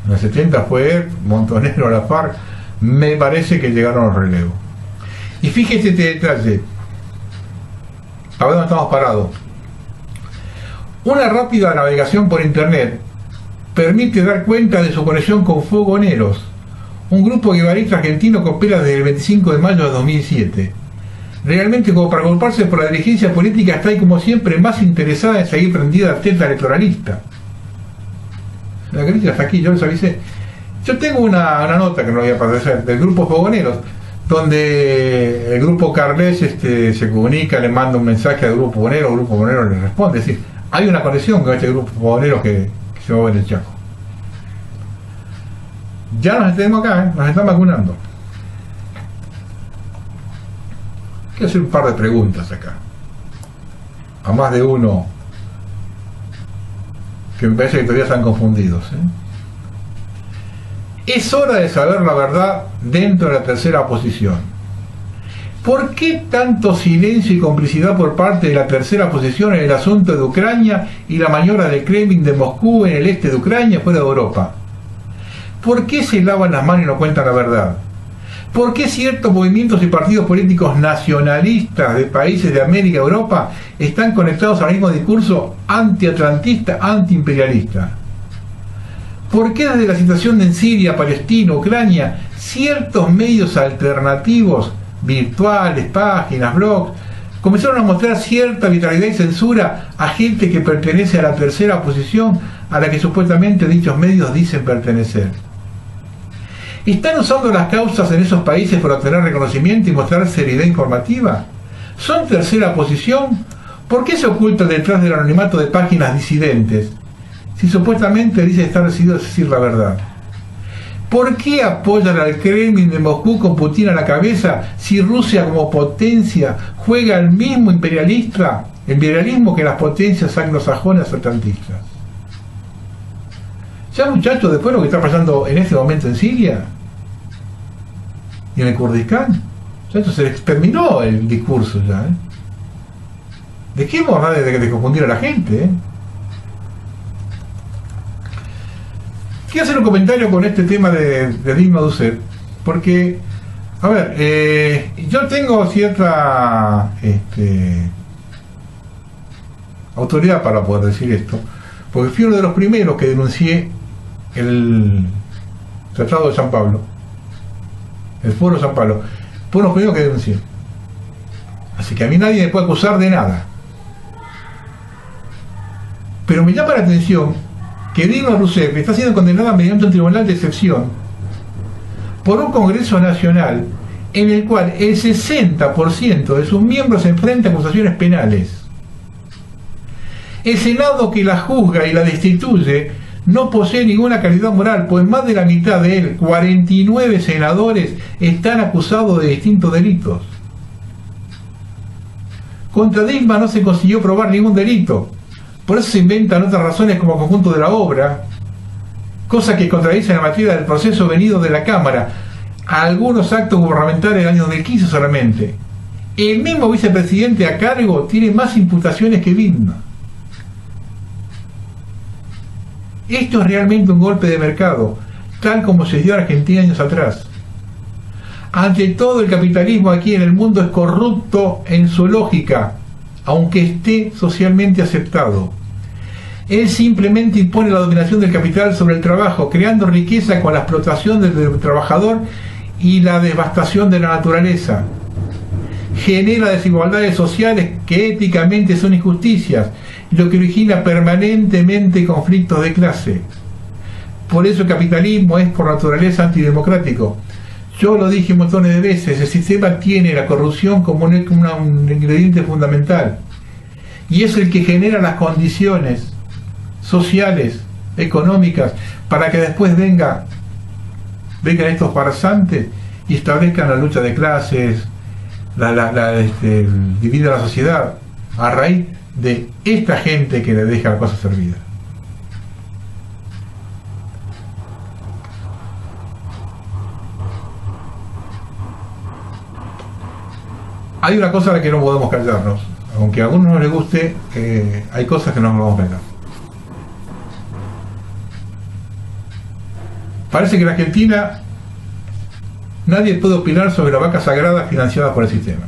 A: En el 70 fue Montonero, la FARC. Me parece que llegaron los relevos. Y fíjese este detalle. A ver dónde estamos parados. Una rápida navegación por internet permite dar cuenta de su conexión con Fogoneros, un grupo guevarista argentino que opera desde el 25 de mayo de 2007. Realmente, como para culparse por la dirigencia política, está ahí como siempre más interesada en seguir prendida a teta electoralista. La crítica está aquí, yo les avisé. Yo tengo una nota que no voy a aparecer del grupo Fogoneros, donde el grupo Carles se comunica, le manda un mensaje al grupo Bonero, el grupo Bonero le responde. Es decir, hay una conexión con este grupo Bonero que se mueve en el Chaco. Ya nos tenemos acá, nos están vacunando. Quiero hacer un par de preguntas acá, a más de uno que me parece que todavía están confundidos. Es hora de saber la verdad dentro de la tercera oposición. ¿Por qué tanto silencio y complicidad por parte de la tercera oposición en el asunto de Ucrania y la maniobra del Kremlin de Moscú en el este de Ucrania, fuera de Europa? ¿Por qué se lavan las manos y no cuentan la verdad? ¿Por qué ciertos movimientos y partidos políticos nacionalistas de países de América y Europa están conectados al mismo discurso antiatlantista, antiimperialista? ¿Por qué desde la situación en Siria, Palestina, Ucrania, ciertos medios alternativos, virtuales, páginas, blogs, comenzaron a mostrar cierta vitalidad y censura a gente que pertenece a la tercera oposición a la que supuestamente dichos medios dicen pertenecer? ¿Están usando las causas en esos países para obtener reconocimiento y mostrar seriedad informativa? ¿Son tercera oposición? ¿Por qué se ocultan detrás del anonimato de páginas disidentes si supuestamente dicen estar decididos a decir la verdad? ¿Por qué apoyan al Kremlin de Moscú con Putin a la cabeza si Rusia como potencia juega el mismo imperialismo que las potencias anglosajonas atlantistas? Ya, muchachos, después de lo que está pasando en este momento en Siria y en el Kurdistán, ya se les terminó el discurso ya. Dejemos de confundir a la gente. Quiero hacer un comentario con este tema de Dilma Rousseff, porque, a ver, yo tengo cierta autoridad para poder decir esto, porque fui uno de los primeros que denuncié el Tratado de San Pablo, el Foro de San Pablo. Fue uno de los primeros que denuncié. Así que a mí nadie me puede acusar de nada. Pero me llama la atención que Dilma Rousseff está siendo condenada mediante un tribunal de excepción por un Congreso Nacional en el cual el 60% de sus miembros se enfrenta a acusaciones penales. El Senado que la juzga y la destituye no posee ninguna calidad moral, pues más de la mitad de él, 49 senadores, están acusados de distintos delitos. Contra Dilma no se consiguió probar ningún delito. Por eso se inventan otras razones como conjunto de la obra, cosa que contradice la materia del proceso venido de la Cámara a algunos actos gubernamentales del año 2015 solamente. El mismo vicepresidente a cargo tiene más imputaciones que Dilma. Esto es realmente un golpe de mercado, tal como se dio en Argentina años atrás. Ante todo, el capitalismo aquí en el mundo es corrupto en su lógica, aunque esté socialmente aceptado. Él simplemente impone la dominación del capital sobre el trabajo, creando riqueza con la explotación del trabajador y la devastación de la naturaleza. Genera desigualdades sociales que éticamente son injusticias, lo que origina permanentemente conflictos de clase. Por eso el capitalismo es por naturaleza antidemocrático. Yo lo dije montones de veces, el sistema tiene la corrupción como un ingrediente fundamental, y es el que genera las condiciones sociales, económicas, para que después vengan estos farsantes y establezcan la lucha de clases, divide la sociedad a raíz de esta gente que le deja la cosa servida. Hay una cosa a la que no podemos callarnos, aunque a algunos no les guste, hay cosas que no nos vamos a callar. Parece que en Argentina nadie puede opinar sobre la vaca sagrada financiada por el sistema.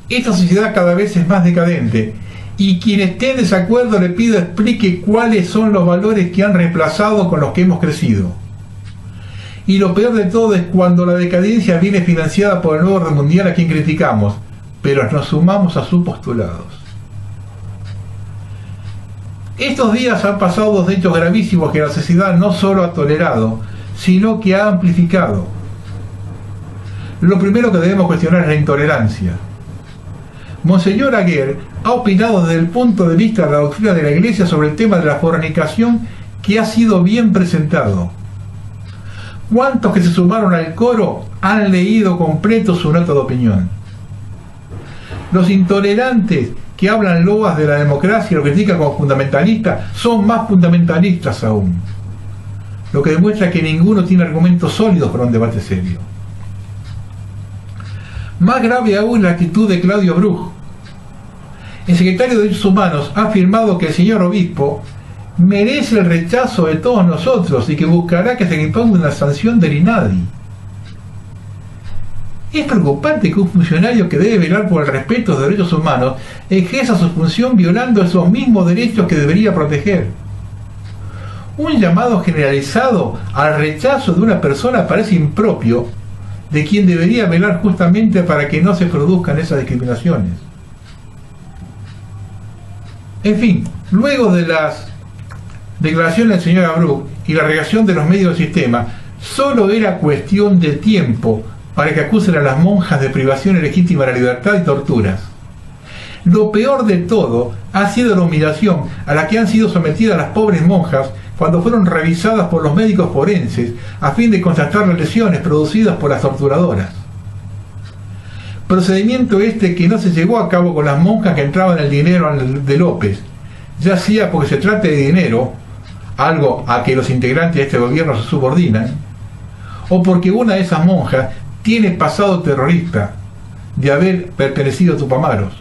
A: Esta sociedad cada vez es más decadente, y quien esté en desacuerdo le pido explique cuáles son los valores que han reemplazado con los que hemos crecido. Y lo peor de todo es cuando la decadencia viene financiada por el nuevo orden mundial a quien criticamos, pero nos sumamos a sus postulados. Estos días han pasado dos hechos gravísimos que la sociedad no solo ha tolerado, sino que ha amplificado. lo primero que debemos cuestionar es la intolerancia. Monseñor Aguer ha opinado desde el punto de vista de la doctrina de la Iglesia sobre el tema de la fornicación, que ha sido bien presentado. ¿Cuántos que se sumaron al coro han leído completo su nota de opinión? Los intolerantes que hablan loas de la democracia y lo critican como fundamentalistas son más fundamentalistas aún, lo que demuestra que ninguno tiene argumentos sólidos para un debate serio. Más grave aún la actitud de Claudio Bruch. El secretario de Derechos Humanos ha afirmado que el señor obispo merece el rechazo de todos nosotros y que buscará que se le imponga una sanción del INADI. Es preocupante que un funcionario que debe velar por el respeto de los derechos humanos ejerza su función violando esos mismos derechos que debería proteger. Un llamado generalizado al rechazo de una persona parece impropio de quien debería velar justamente para que no se produzcan esas discriminaciones. En fin, luego de las declaraciones del señor Abreu y la reacción de los medios del sistema, solo era cuestión de tiempo para que acusen a las monjas de privación ilegítima de la libertad y torturas. Lo peor de todo ha sido la humillación a la que han sido sometidas las pobres monjas cuando fueron revisadas por los médicos forenses a fin de constatar las lesiones producidas por las torturadoras. Procedimiento este que no se llevó a cabo con las monjas que entraban el dinero de López, ya sea porque se trate de dinero, algo a que los integrantes de este gobierno se subordinan, o porque una de esas monjas tiene pasado terrorista de haber pertenecido a Tupamaros.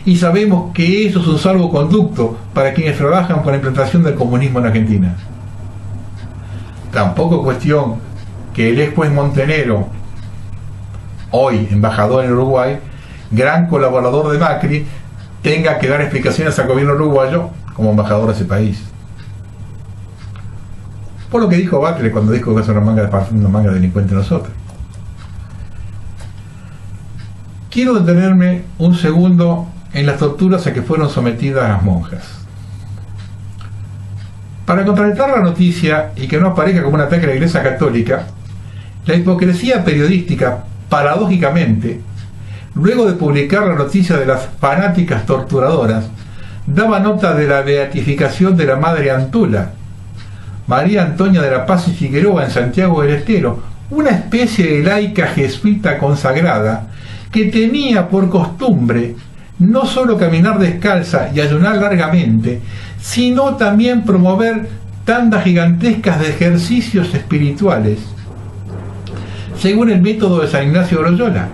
A: Y sabemos que eso es un salvoconducto para quienes trabajan con la implantación del comunismo en Argentina. Tampoco cuestión que el ex juez Montenegro, hoy embajador en Uruguay, gran colaborador de Macri, tenga que dar explicaciones al gobierno uruguayo como embajador de ese país. Por lo que dijo Bacle cuando dijo que es una manga de delincuente nosotros. Quiero detenerme un segundo en las torturas a que fueron sometidas las monjas. Para contrarrestar la noticia y que no aparezca como un ataque a la Iglesia Católica, la hipocresía periodística, paradójicamente, luego de publicar la noticia de las fanáticas torturadoras, daba nota de la beatificación de la Madre Antula, María Antonia de la Paz y Figueroa, en Santiago del Estero, una especie de laica jesuita consagrada que tenía por costumbre no solo caminar descalza y ayunar largamente, sino también promover tandas gigantescas de ejercicios espirituales, según el método de San Ignacio de Loyola.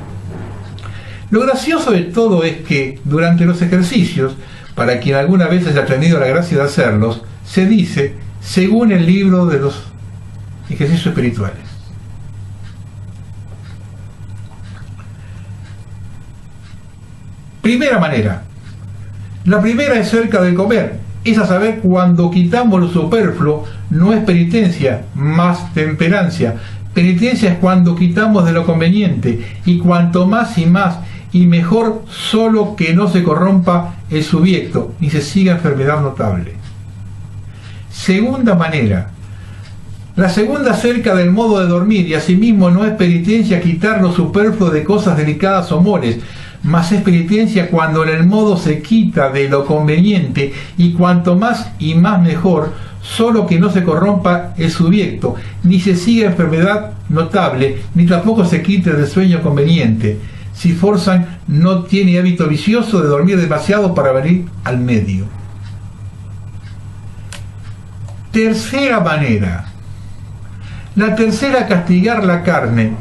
A: Lo gracioso de todo es que durante los ejercicios, para quien alguna vez haya tenido la gracia de hacerlos, se dice, según el libro de los ejercicios espirituales. Primera manera. La primera es cerca del comer, es a saber, cuando quitamos lo superfluo, no es penitencia, más temperancia. Penitencia es cuando quitamos de lo conveniente, y cuanto más y más y mejor, solo que no se corrompa el subiecto, ni se siga enfermedad notable. Segunda manera. La segunda acerca del modo de dormir, y asimismo no es penitencia quitar lo superfluo de cosas delicadas o moles, mas es penitencia cuando en el modo se quita de lo conveniente, y cuanto más y más mejor, solo que no se corrompa el subiecto, ni se siga enfermedad notable, ni tampoco se quite del sueño conveniente, si forzan no tiene hábito vicioso de dormir demasiado para venir al medio. Tercera manera. La tercera, castigar la carne,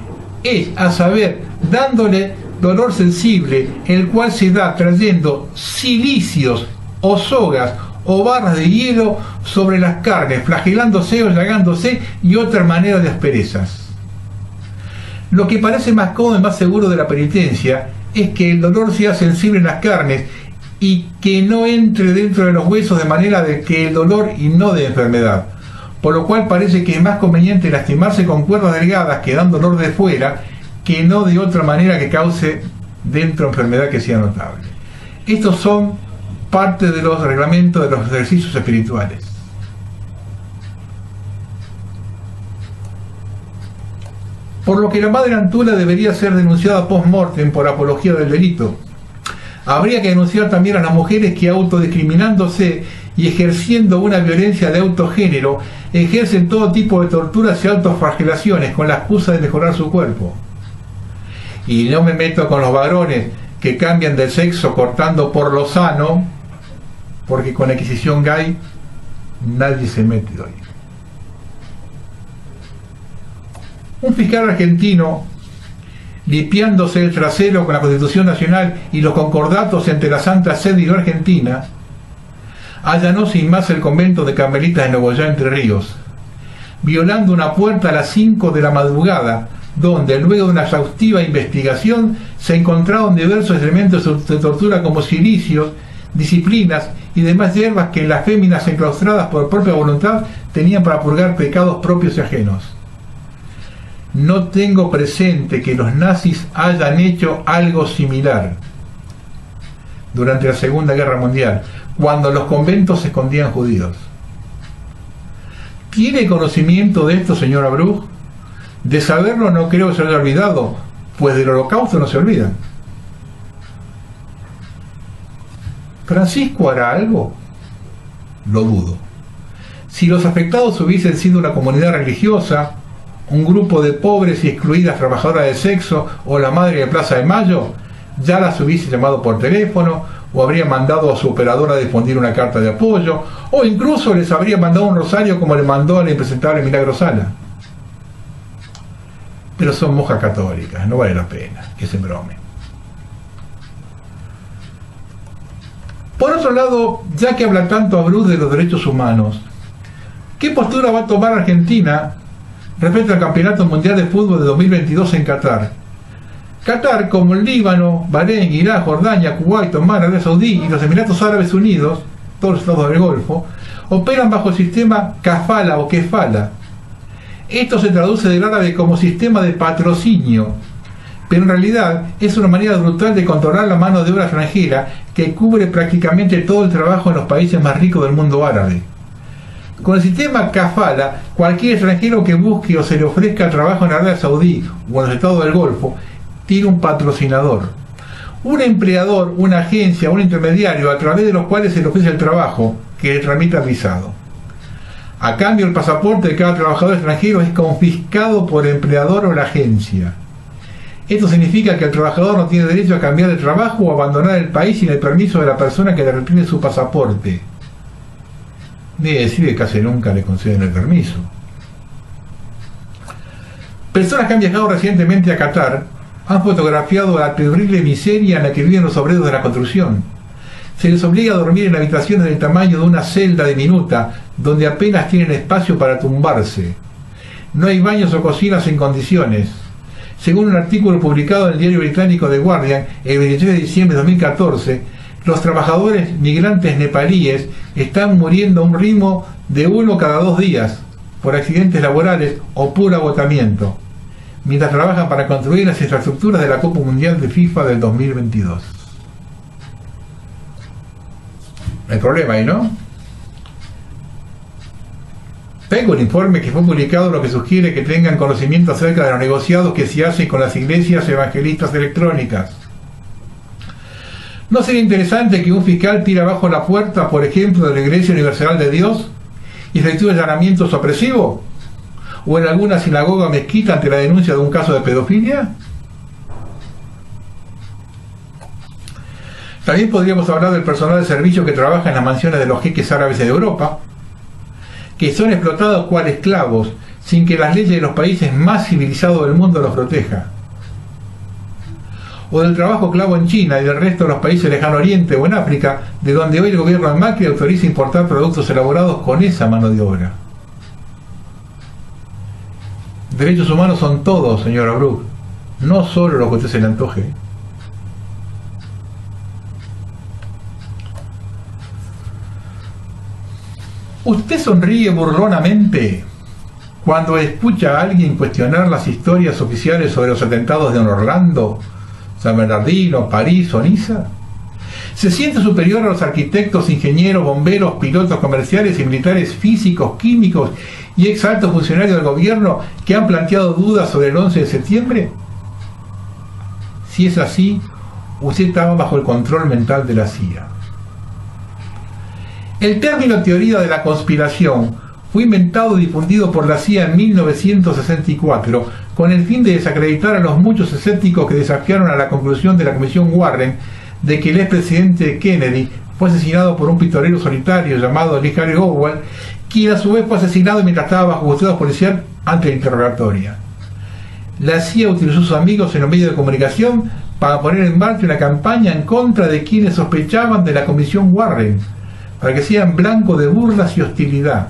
A: es a saber, dándole dolor sensible, el cual se da trayendo cilicios o sogas o barras de hielo sobre las carnes, flagelándose o llagándose, y otra manera de asperezas. Lo que parece más cómodo y más seguro de la penitencia es que el dolor sea sensible en las carnes y que no entre dentro de los huesos, de manera de que el dolor y no de enfermedad, por lo cual parece que es más conveniente lastimarse con cuerdas delgadas que dan dolor de fuera, que no de otra manera que cause dentro enfermedad que sea notable. Estos son parte de los reglamentos de los ejercicios espirituales. por lo que la madre Antula debería ser denunciada post-mortem por apología del delito. Habría que denunciar también a las mujeres que, autodiscriminándose y ejerciendo una violencia de autogénero, ejercen todo tipo de torturas y autoflagelaciones con la excusa de mejorar su cuerpo. Y no me meto con los varones que cambian de sexo cortando por lo sano, porque con la adquisición gay nadie se mete hoy. Un fiscal argentino, limpiándose el trasero con la Constitución Nacional y los concordatos entre la Santa Sede y la Argentina, allanó sin más el convento de Carmelitas de Nogoyá, Entre Ríos, violando una puerta a las 5 de la madrugada, donde luego de una exhaustiva investigación se encontraron diversos elementos de tortura como silicios, disciplinas y demás hierbas que las féminas enclaustradas por propia voluntad tenían para purgar pecados propios y ajenos. No tengo presente que los nazis hayan hecho algo similar durante la Segunda Guerra Mundial, cuando los conventos escondían judíos. ¿Tiene conocimiento de esto, señora Bruch? De saberlo no creo que se haya olvidado, pues del Holocausto no se olvida. ¿Francisco hará algo? Lo dudo. Si los afectados hubiesen sido una comunidad religiosa, un grupo de pobres y excluidas trabajadoras de sexo o la madre de Plaza de Mayo, ya las hubiese llamado por teléfono o habría mandado a su operadora a difundir una carta de apoyo o incluso les habría mandado un rosario como le mandó a la impresentable Milagro Sala. Pero son monjas católicas, no vale la pena que se bromen. Por otro lado, ya que habla tanto a Bruch de los derechos humanos, ¿qué postura va a tomar Argentina respecto al Campeonato Mundial de Fútbol de 2022 en Qatar? Qatar, como el Líbano, Bahrein, Irak, Jordania, Kuwait, Omán, Arabia Saudí y los Emiratos Árabes Unidos, todos los estados del Golfo, operan bajo el sistema kafala o kefala. Esto se traduce del árabe como sistema de patrocinio, pero en realidad es una manera brutal de controlar la mano de obra extranjera que cubre prácticamente todo el trabajo en los países más ricos del mundo árabe. Con el sistema kafala, cualquier extranjero que busque o se le ofrezca trabajo en Arabia Saudí o en los estados del Golfo tiene un patrocinador, un empleador, una agencia, un intermediario a través de los cuales se le ofrece el trabajo que le tramita el visado. A cambio, el pasaporte de cada trabajador extranjero es confiscado por el empleador o la agencia. Esto significa que el trabajador no tiene derecho a cambiar de trabajo o abandonar el país sin el permiso de la persona que le retiene su pasaporte. Debe decir que casi nunca le conceden el permiso. Personas que han viajado recientemente a Qatar han fotografiado la terrible miseria en la que viven los obreros de la construcción. Se les obliga a dormir en habitaciones del tamaño de una celda diminuta, donde apenas tienen espacio para tumbarse. No hay baños o cocinas en condiciones. Según un artículo publicado en el diario británico The Guardian el 23 de diciembre de 2014, los trabajadores migrantes nepalíes están muriendo a un ritmo de 1 cada 2 días por accidentes laborales o puro agotamiento, mientras trabajan para construir las infraestructuras de la Copa Mundial de FIFA del 2022. Hay problema ahí, ¿no? Tengo un informe que fue publicado, lo que sugiere que tengan conocimiento acerca de los negociados que se hacen con las iglesias evangelistas electrónicas. ¿No sería interesante que un fiscal tire abajo la puerta, por ejemplo, de la Iglesia Universal de Dios y efectúe allanamientos opresivos? ¿O en alguna sinagoga o mezquita ante la denuncia de un caso de pedofilia? También podríamos hablar del personal de servicio que trabaja en las mansiones de los jeques árabes de Europa, que son explotados cual esclavos, sin que las leyes de los países más civilizados del mundo los protejan. O del trabajo esclavo en China y del resto de los países del Lejano Oriente o en África, de donde hoy el gobierno de Macri autoriza importar productos elaborados con esa mano de obra. Derechos humanos son todos, señora Bruch, no solo lo que a usted se le antoje. ¿Usted sonríe burlonamente cuando escucha a alguien cuestionar las historias oficiales sobre los atentados de Orlando, San Bernardino, París o Niza? Se siente superior a los arquitectos, ingenieros, bomberos, pilotos comerciales y militares físicos, químicos y ex altos funcionarios del gobierno que han planteado dudas sobre el 11 de septiembre. Si es así, usted estaba bajo el control mental de la CIA. El término teoría de la conspiración fue inventado y difundido por la CIA en 1964 con el fin de desacreditar a los muchos escépticos que desafiaron a la conclusión de la Comisión Warren de que el expresidente Kennedy fue asesinado por un pistolero solitario llamado Lee Harvey Oswald, quien a su vez fue asesinado mientras estaba bajo custodia policial ante la interrogatoria. La CIA utilizó a sus amigos en los medios de comunicación para poner en marcha una campaña en contra de quienes sospechaban de la Comisión Warren, para que sean blanco de burlas y hostilidad.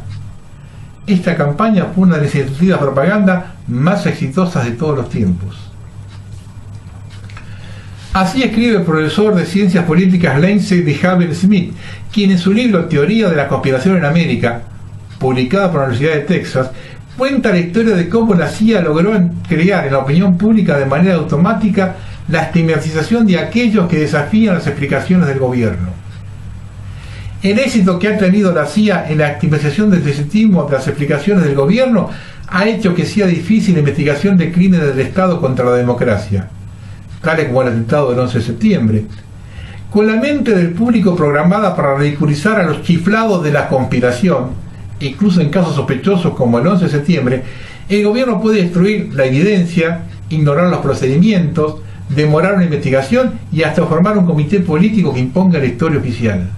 A: Esta campaña fue una de las iniciativas de propaganda más exitosas de todos los tiempos. Así escribe el profesor de Ciencias Políticas Lindsay DeHaven Smith, quien en su libro Teoría de la Conspiración en América, publicada por la Universidad de Texas, cuenta la historia de cómo la CIA logró crear en la opinión pública de manera automática la estigmatización de aquellos que desafían las explicaciones del gobierno. El éxito que ha tenido la CIA en la estigmatización del escepticismo de las explicaciones del gobierno ha hecho que sea difícil la investigación de crímenes del Estado contra la democracia, tales como el atentado del 11 de septiembre, con la mente del público programada para ridiculizar a los chiflados de la conspiración. Incluso en casos sospechosos como el 11 de septiembre, el gobierno puede destruir la evidencia, ignorar los procedimientos, demorar una investigación y hasta formar un comité político que imponga la historia oficial.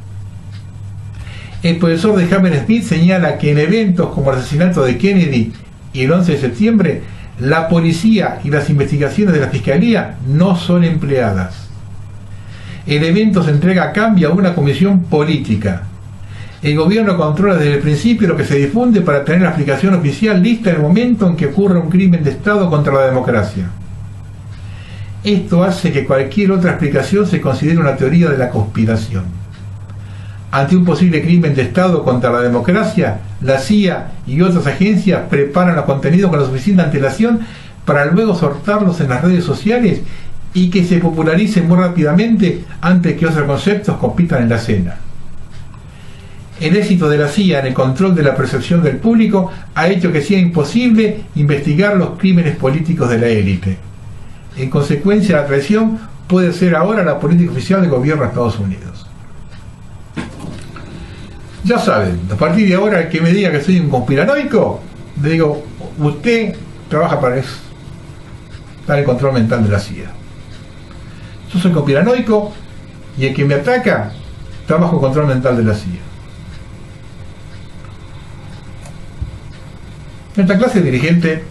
A: El profesor DeHaven Smith señala que en eventos como el asesinato de Kennedy y el 11 de septiembre, la policía y las investigaciones de la fiscalía no son empleadas. El evento se entrega a cambio a una comisión política. El gobierno controla desde el principio lo que se difunde para tener la explicación oficial lista en el momento en que ocurre un crimen de Estado contra la democracia. Esto hace que cualquier otra explicación se considere una teoría de la conspiración. Ante un posible crimen de Estado contra la democracia, la CIA y otras agencias preparan los contenidos con la suficiente antelación para luego sortarlos en las redes sociales y que se populalicen muy rápidamente antes que otros conceptos compitan en la escena. El éxito de la CIA en el control de la percepción del público ha hecho que sea imposible investigar los crímenes políticos de la élite. En consecuencia, la traición puede ser ahora la política oficial del gobierno de Estados Unidos. Ya saben, a partir de ahora, el que me diga que soy un conspiranoico, le digo, usted trabaja para eso, está en el control mental de la CIA. Yo soy conspiranoico y el que me ataca está bajo control mental de la CIA. Esta clase de dirigente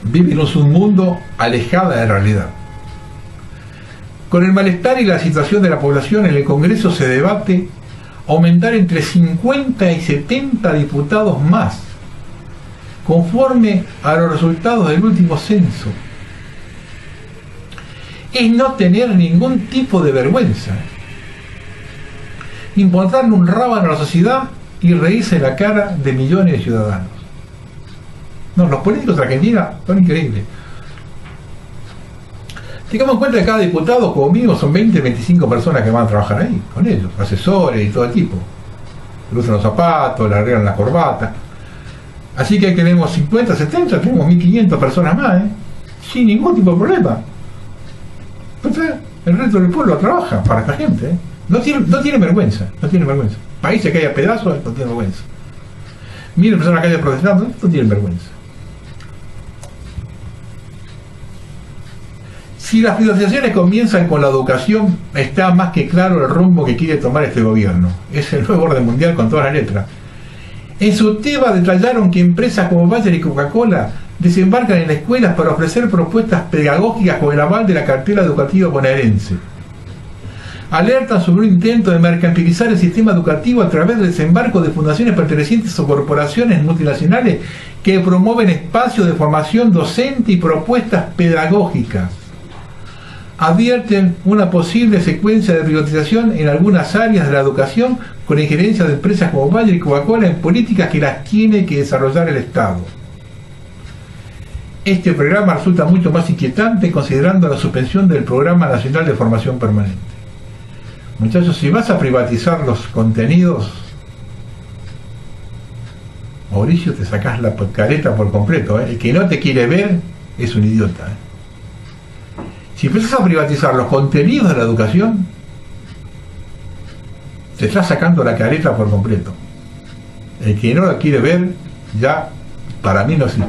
A: vive en un submundo alejada de la realidad. Con el malestar y la situación de la población, en el Congreso se debate aumentar entre 50 y 70 diputados más, conforme a los resultados del último censo. Es no tener ningún tipo de vergüenza, importarle un rábano a la sociedad y reírse en la cara de millones de ciudadanos. No, los políticos de Argentina son increíbles. Tengamos en cuenta que cada diputado, como mínimo, son 20, 25 personas que van a trabajar ahí, con ellos, asesores y todo el tipo. Le usan los zapatos, le arreglan la corbata. Así que tenemos 50, 70, tenemos 1500 personas más, sin ningún tipo de problema. Entonces, el resto del pueblo trabaja para esta gente, No tiene vergüenza, no tiene vergüenza. Países que haya pedazos, no tienen vergüenza. Miren personas que haya protestado, no tienen vergüenza. Si las privatizaciones comienzan con la educación, está más que claro el rumbo que quiere tomar este gobierno. Es el nuevo orden mundial con todas las letras. En su tema detallaron que empresas como Bayer y Coca-Cola desembarcan en las escuelas para ofrecer propuestas pedagógicas con el aval de la cartera educativa bonaerense. Alertan sobre un intento de mercantilizar el sistema educativo a través del desembarco de fundaciones pertenecientes a corporaciones multinacionales que promueven espacios de formación docente y propuestas pedagógicas. Advierten una posible secuencia de privatización en algunas áreas de la educación con injerencia de empresas como Bayer y Coca-Cola en políticas que las tiene que desarrollar el Estado. Este programa resulta mucho más inquietante considerando la suspensión del Programa Nacional de Formación Permanente. Muchachos, si vas a privatizar los contenidos, Mauricio, te sacás la careta por completo, ¿eh? El que no te quiere ver es un idiota, ¿eh? Si empiezas a privatizar los contenidos de la educación, te estás sacando la careta por completo. El que no la quiere ver, ya para mí no existe.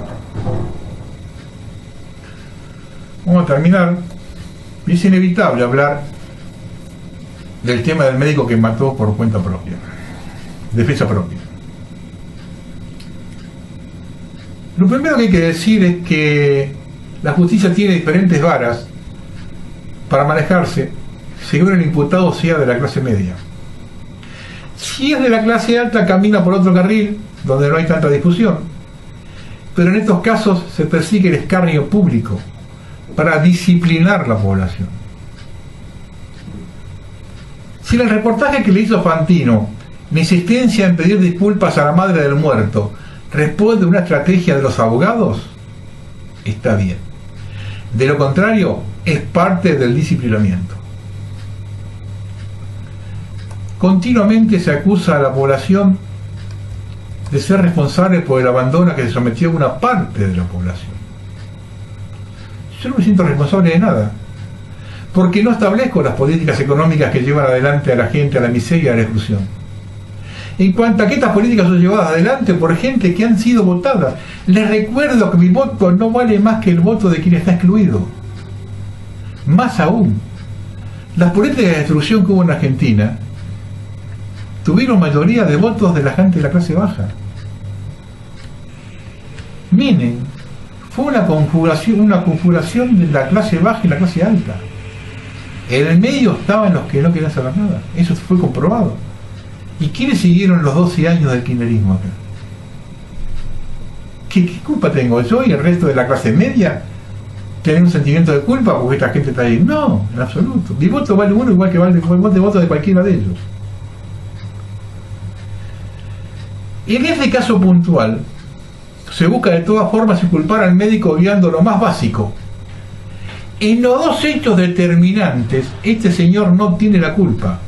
A: Vamos a terminar. Es inevitable hablar del tema del médico que mató por cuenta propia, defensa propia. Lo primero que hay que decir es que la justicia tiene diferentes varas para manejarse según el imputado sea de la clase media. Si es de la clase alta, camina por otro carril donde no hay tanta discusión, pero en estos casos se persigue el escarnio público para disciplinar la población. Si en el reportaje que le hizo Fantino, la insistencia en pedir disculpas a la madre del muerto responde a una estrategia de los abogados, está bien. De lo contrario, es parte del disciplinamiento. Continuamente se acusa a la población de ser responsable por el abandono a que se sometió una parte de la población. Yo no me siento responsable de nada, porque no establezco las políticas económicas que llevan adelante a la gente a la miseria y a la exclusión. En cuanto a que estas políticas son llevadas adelante por gente que han sido votadas, les recuerdo que mi voto no vale más que el voto de quien está excluido. Más aún, las políticas de destrucción que hubo en Argentina tuvieron mayoría de votos de la gente de la clase baja. Menem fue una configuración de la clase baja y la clase alta. En el medio estaban los que no querían saber nada. Eso fue comprobado. ¿Y quiénes siguieron los 12 años del kirchnerismo acá? ¿Qué culpa tengo yo y el resto de la clase media? ¿Tener un sentimiento de culpa porque esta gente está ahí? No, en absoluto. Mi voto vale uno igual que vale el voto de cualquiera de ellos. En este caso puntual, se busca de todas formas inculpar al médico obviando lo más básico. En los dos hechos determinantes, este señor no tiene la culpa.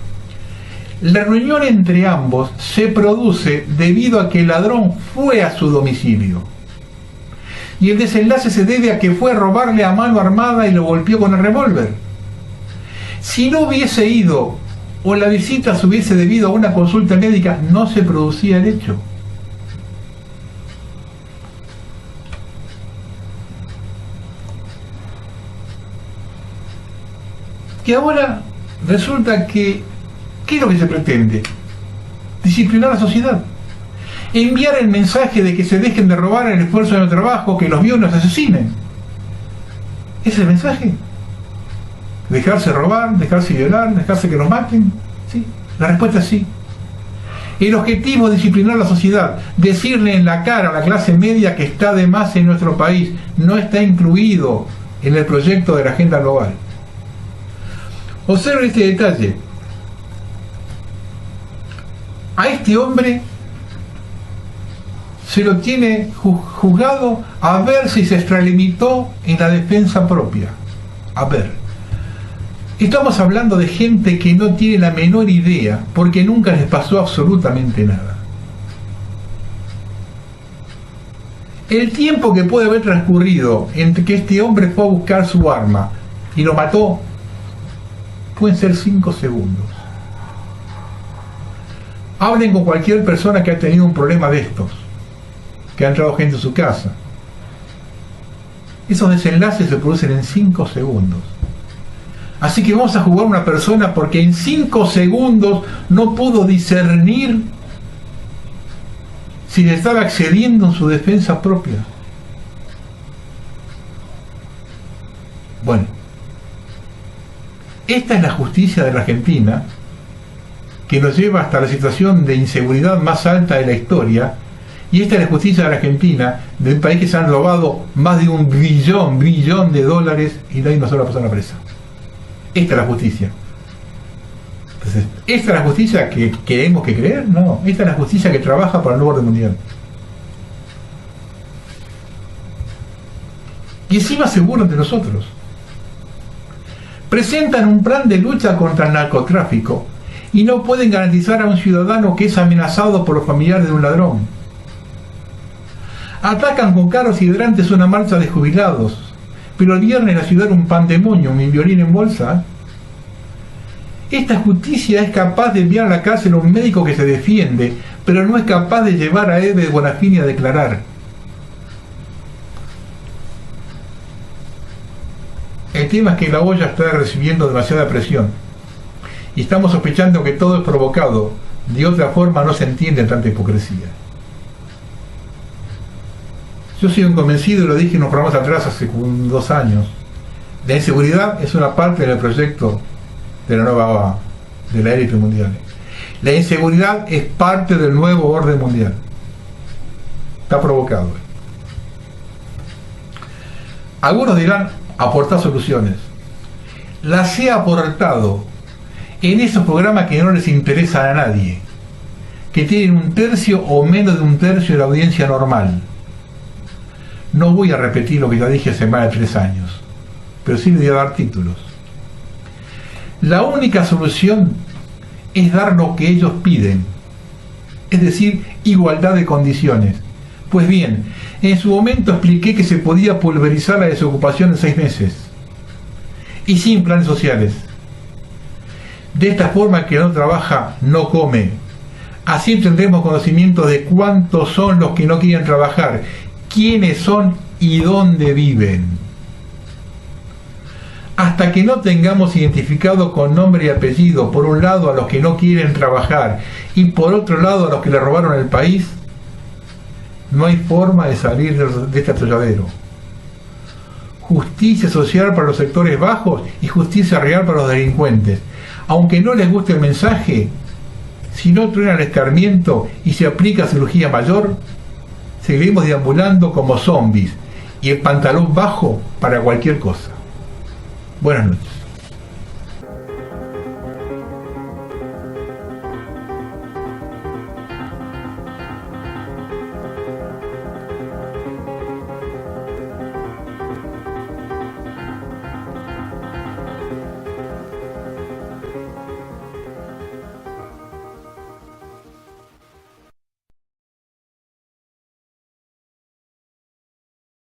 A: La reunión entre ambos se produce debido a que el ladrón fue a su domicilio. Y el desenlace se debe a que fue a robarle a mano armada y lo golpeó con el revólver. Si no hubiese ido o la visita se hubiese debido a una consulta médica, no se producía el hecho. Y ahora resulta que, ¿qué es lo que se pretende? Disciplinar a la sociedad. Enviar el mensaje de que se dejen de robar el esfuerzo de nuestro trabajo, que los vivos nos asesinen. ¿Ese es el mensaje? ¿Dejarse robar, dejarse violar, dejarse que nos maten? ¿Sí? La respuesta es sí. El objetivo es disciplinar a la sociedad, decirle en la cara a la clase media que está de más en nuestro país, no está incluido en el proyecto de la agenda global. Observen este detalle. A este hombre se lo tiene juzgado a ver si se extralimitó en la defensa propia. A ver. Estamos hablando de gente que no tiene la menor idea porque nunca les pasó absolutamente nada. El tiempo que puede haber transcurrido entre que este hombre fue a buscar su arma y lo mató pueden ser 5 segundos. Hablen con cualquier persona que ha tenido un problema de estos, que ha entrado gente en su casa. Esos desenlaces se producen en 5 segundos. Así que vamos a jugar a una persona porque en 5 segundos no pudo discernir si le estaba accediendo en su defensa propia. Bueno, esta es la justicia de la Argentina, que nos lleva hasta la situación de inseguridad más alta de la historia, y esta es la justicia de la Argentina, de un país que se han robado más de $1 billón de dólares y no hay una sola persona presa. Esta es la justicia. Entonces, ¿esta es la justicia que queremos que creer? No, esta es la justicia que trabaja para el nuevo orden mundial. Y encima se burlan de nosotros. Presentan un plan de lucha contra el narcotráfico y no pueden garantizar a un ciudadano que es amenazado por los familiares de un ladrón. Atacan con carros hidrantes una marcha de jubilados, pero el viernes la ciudad era un pandemonio, mi violín en bolsa. Esta justicia es capaz de enviar a la cárcel a un médico que se defiende, pero no es capaz de llevar a Eve Bonafini a declarar. El tema es que la olla está recibiendo demasiada presión y estamos sospechando que todo es provocado. De otra forma no se entiende tanta hipocresía. Yo soy un convencido, y lo dije en unos programas atrás hace 2 años, la inseguridad es una parte del proyecto de la élite mundial. La inseguridad es parte del nuevo orden mundial. Está provocado. Algunos dirán, aportar soluciones. Las he aportado en esos programas que no les interesan a nadie, que tienen 1/3 o menos de 1/3 de la audiencia normal. No voy a repetir lo que ya dije hace más de 3 años, pero sí les voy a dar títulos. La única solución es dar lo que ellos piden, es decir, igualdad de condiciones. Pues bien, en su momento expliqué que se podía pulverizar la desocupación en 6 meses y sin planes sociales. De esta forma, el que no trabaja no come. Así tendremos conocimiento de cuántos son los que no quieren trabajar, quiénes son y dónde viven. Hasta que no tengamos identificado con nombre y apellido, por un lado a los que no quieren trabajar y por otro lado a los que le robaron el país, no hay forma de salir de este atolladero. Justicia social para los sectores bajos y justicia real para los delincuentes. Aunque no les guste el mensaje, si no truena el escarmiento y se aplica cirugía mayor, seguiremos deambulando como zombies y el pantalón bajo para cualquier cosa. Buenas noches.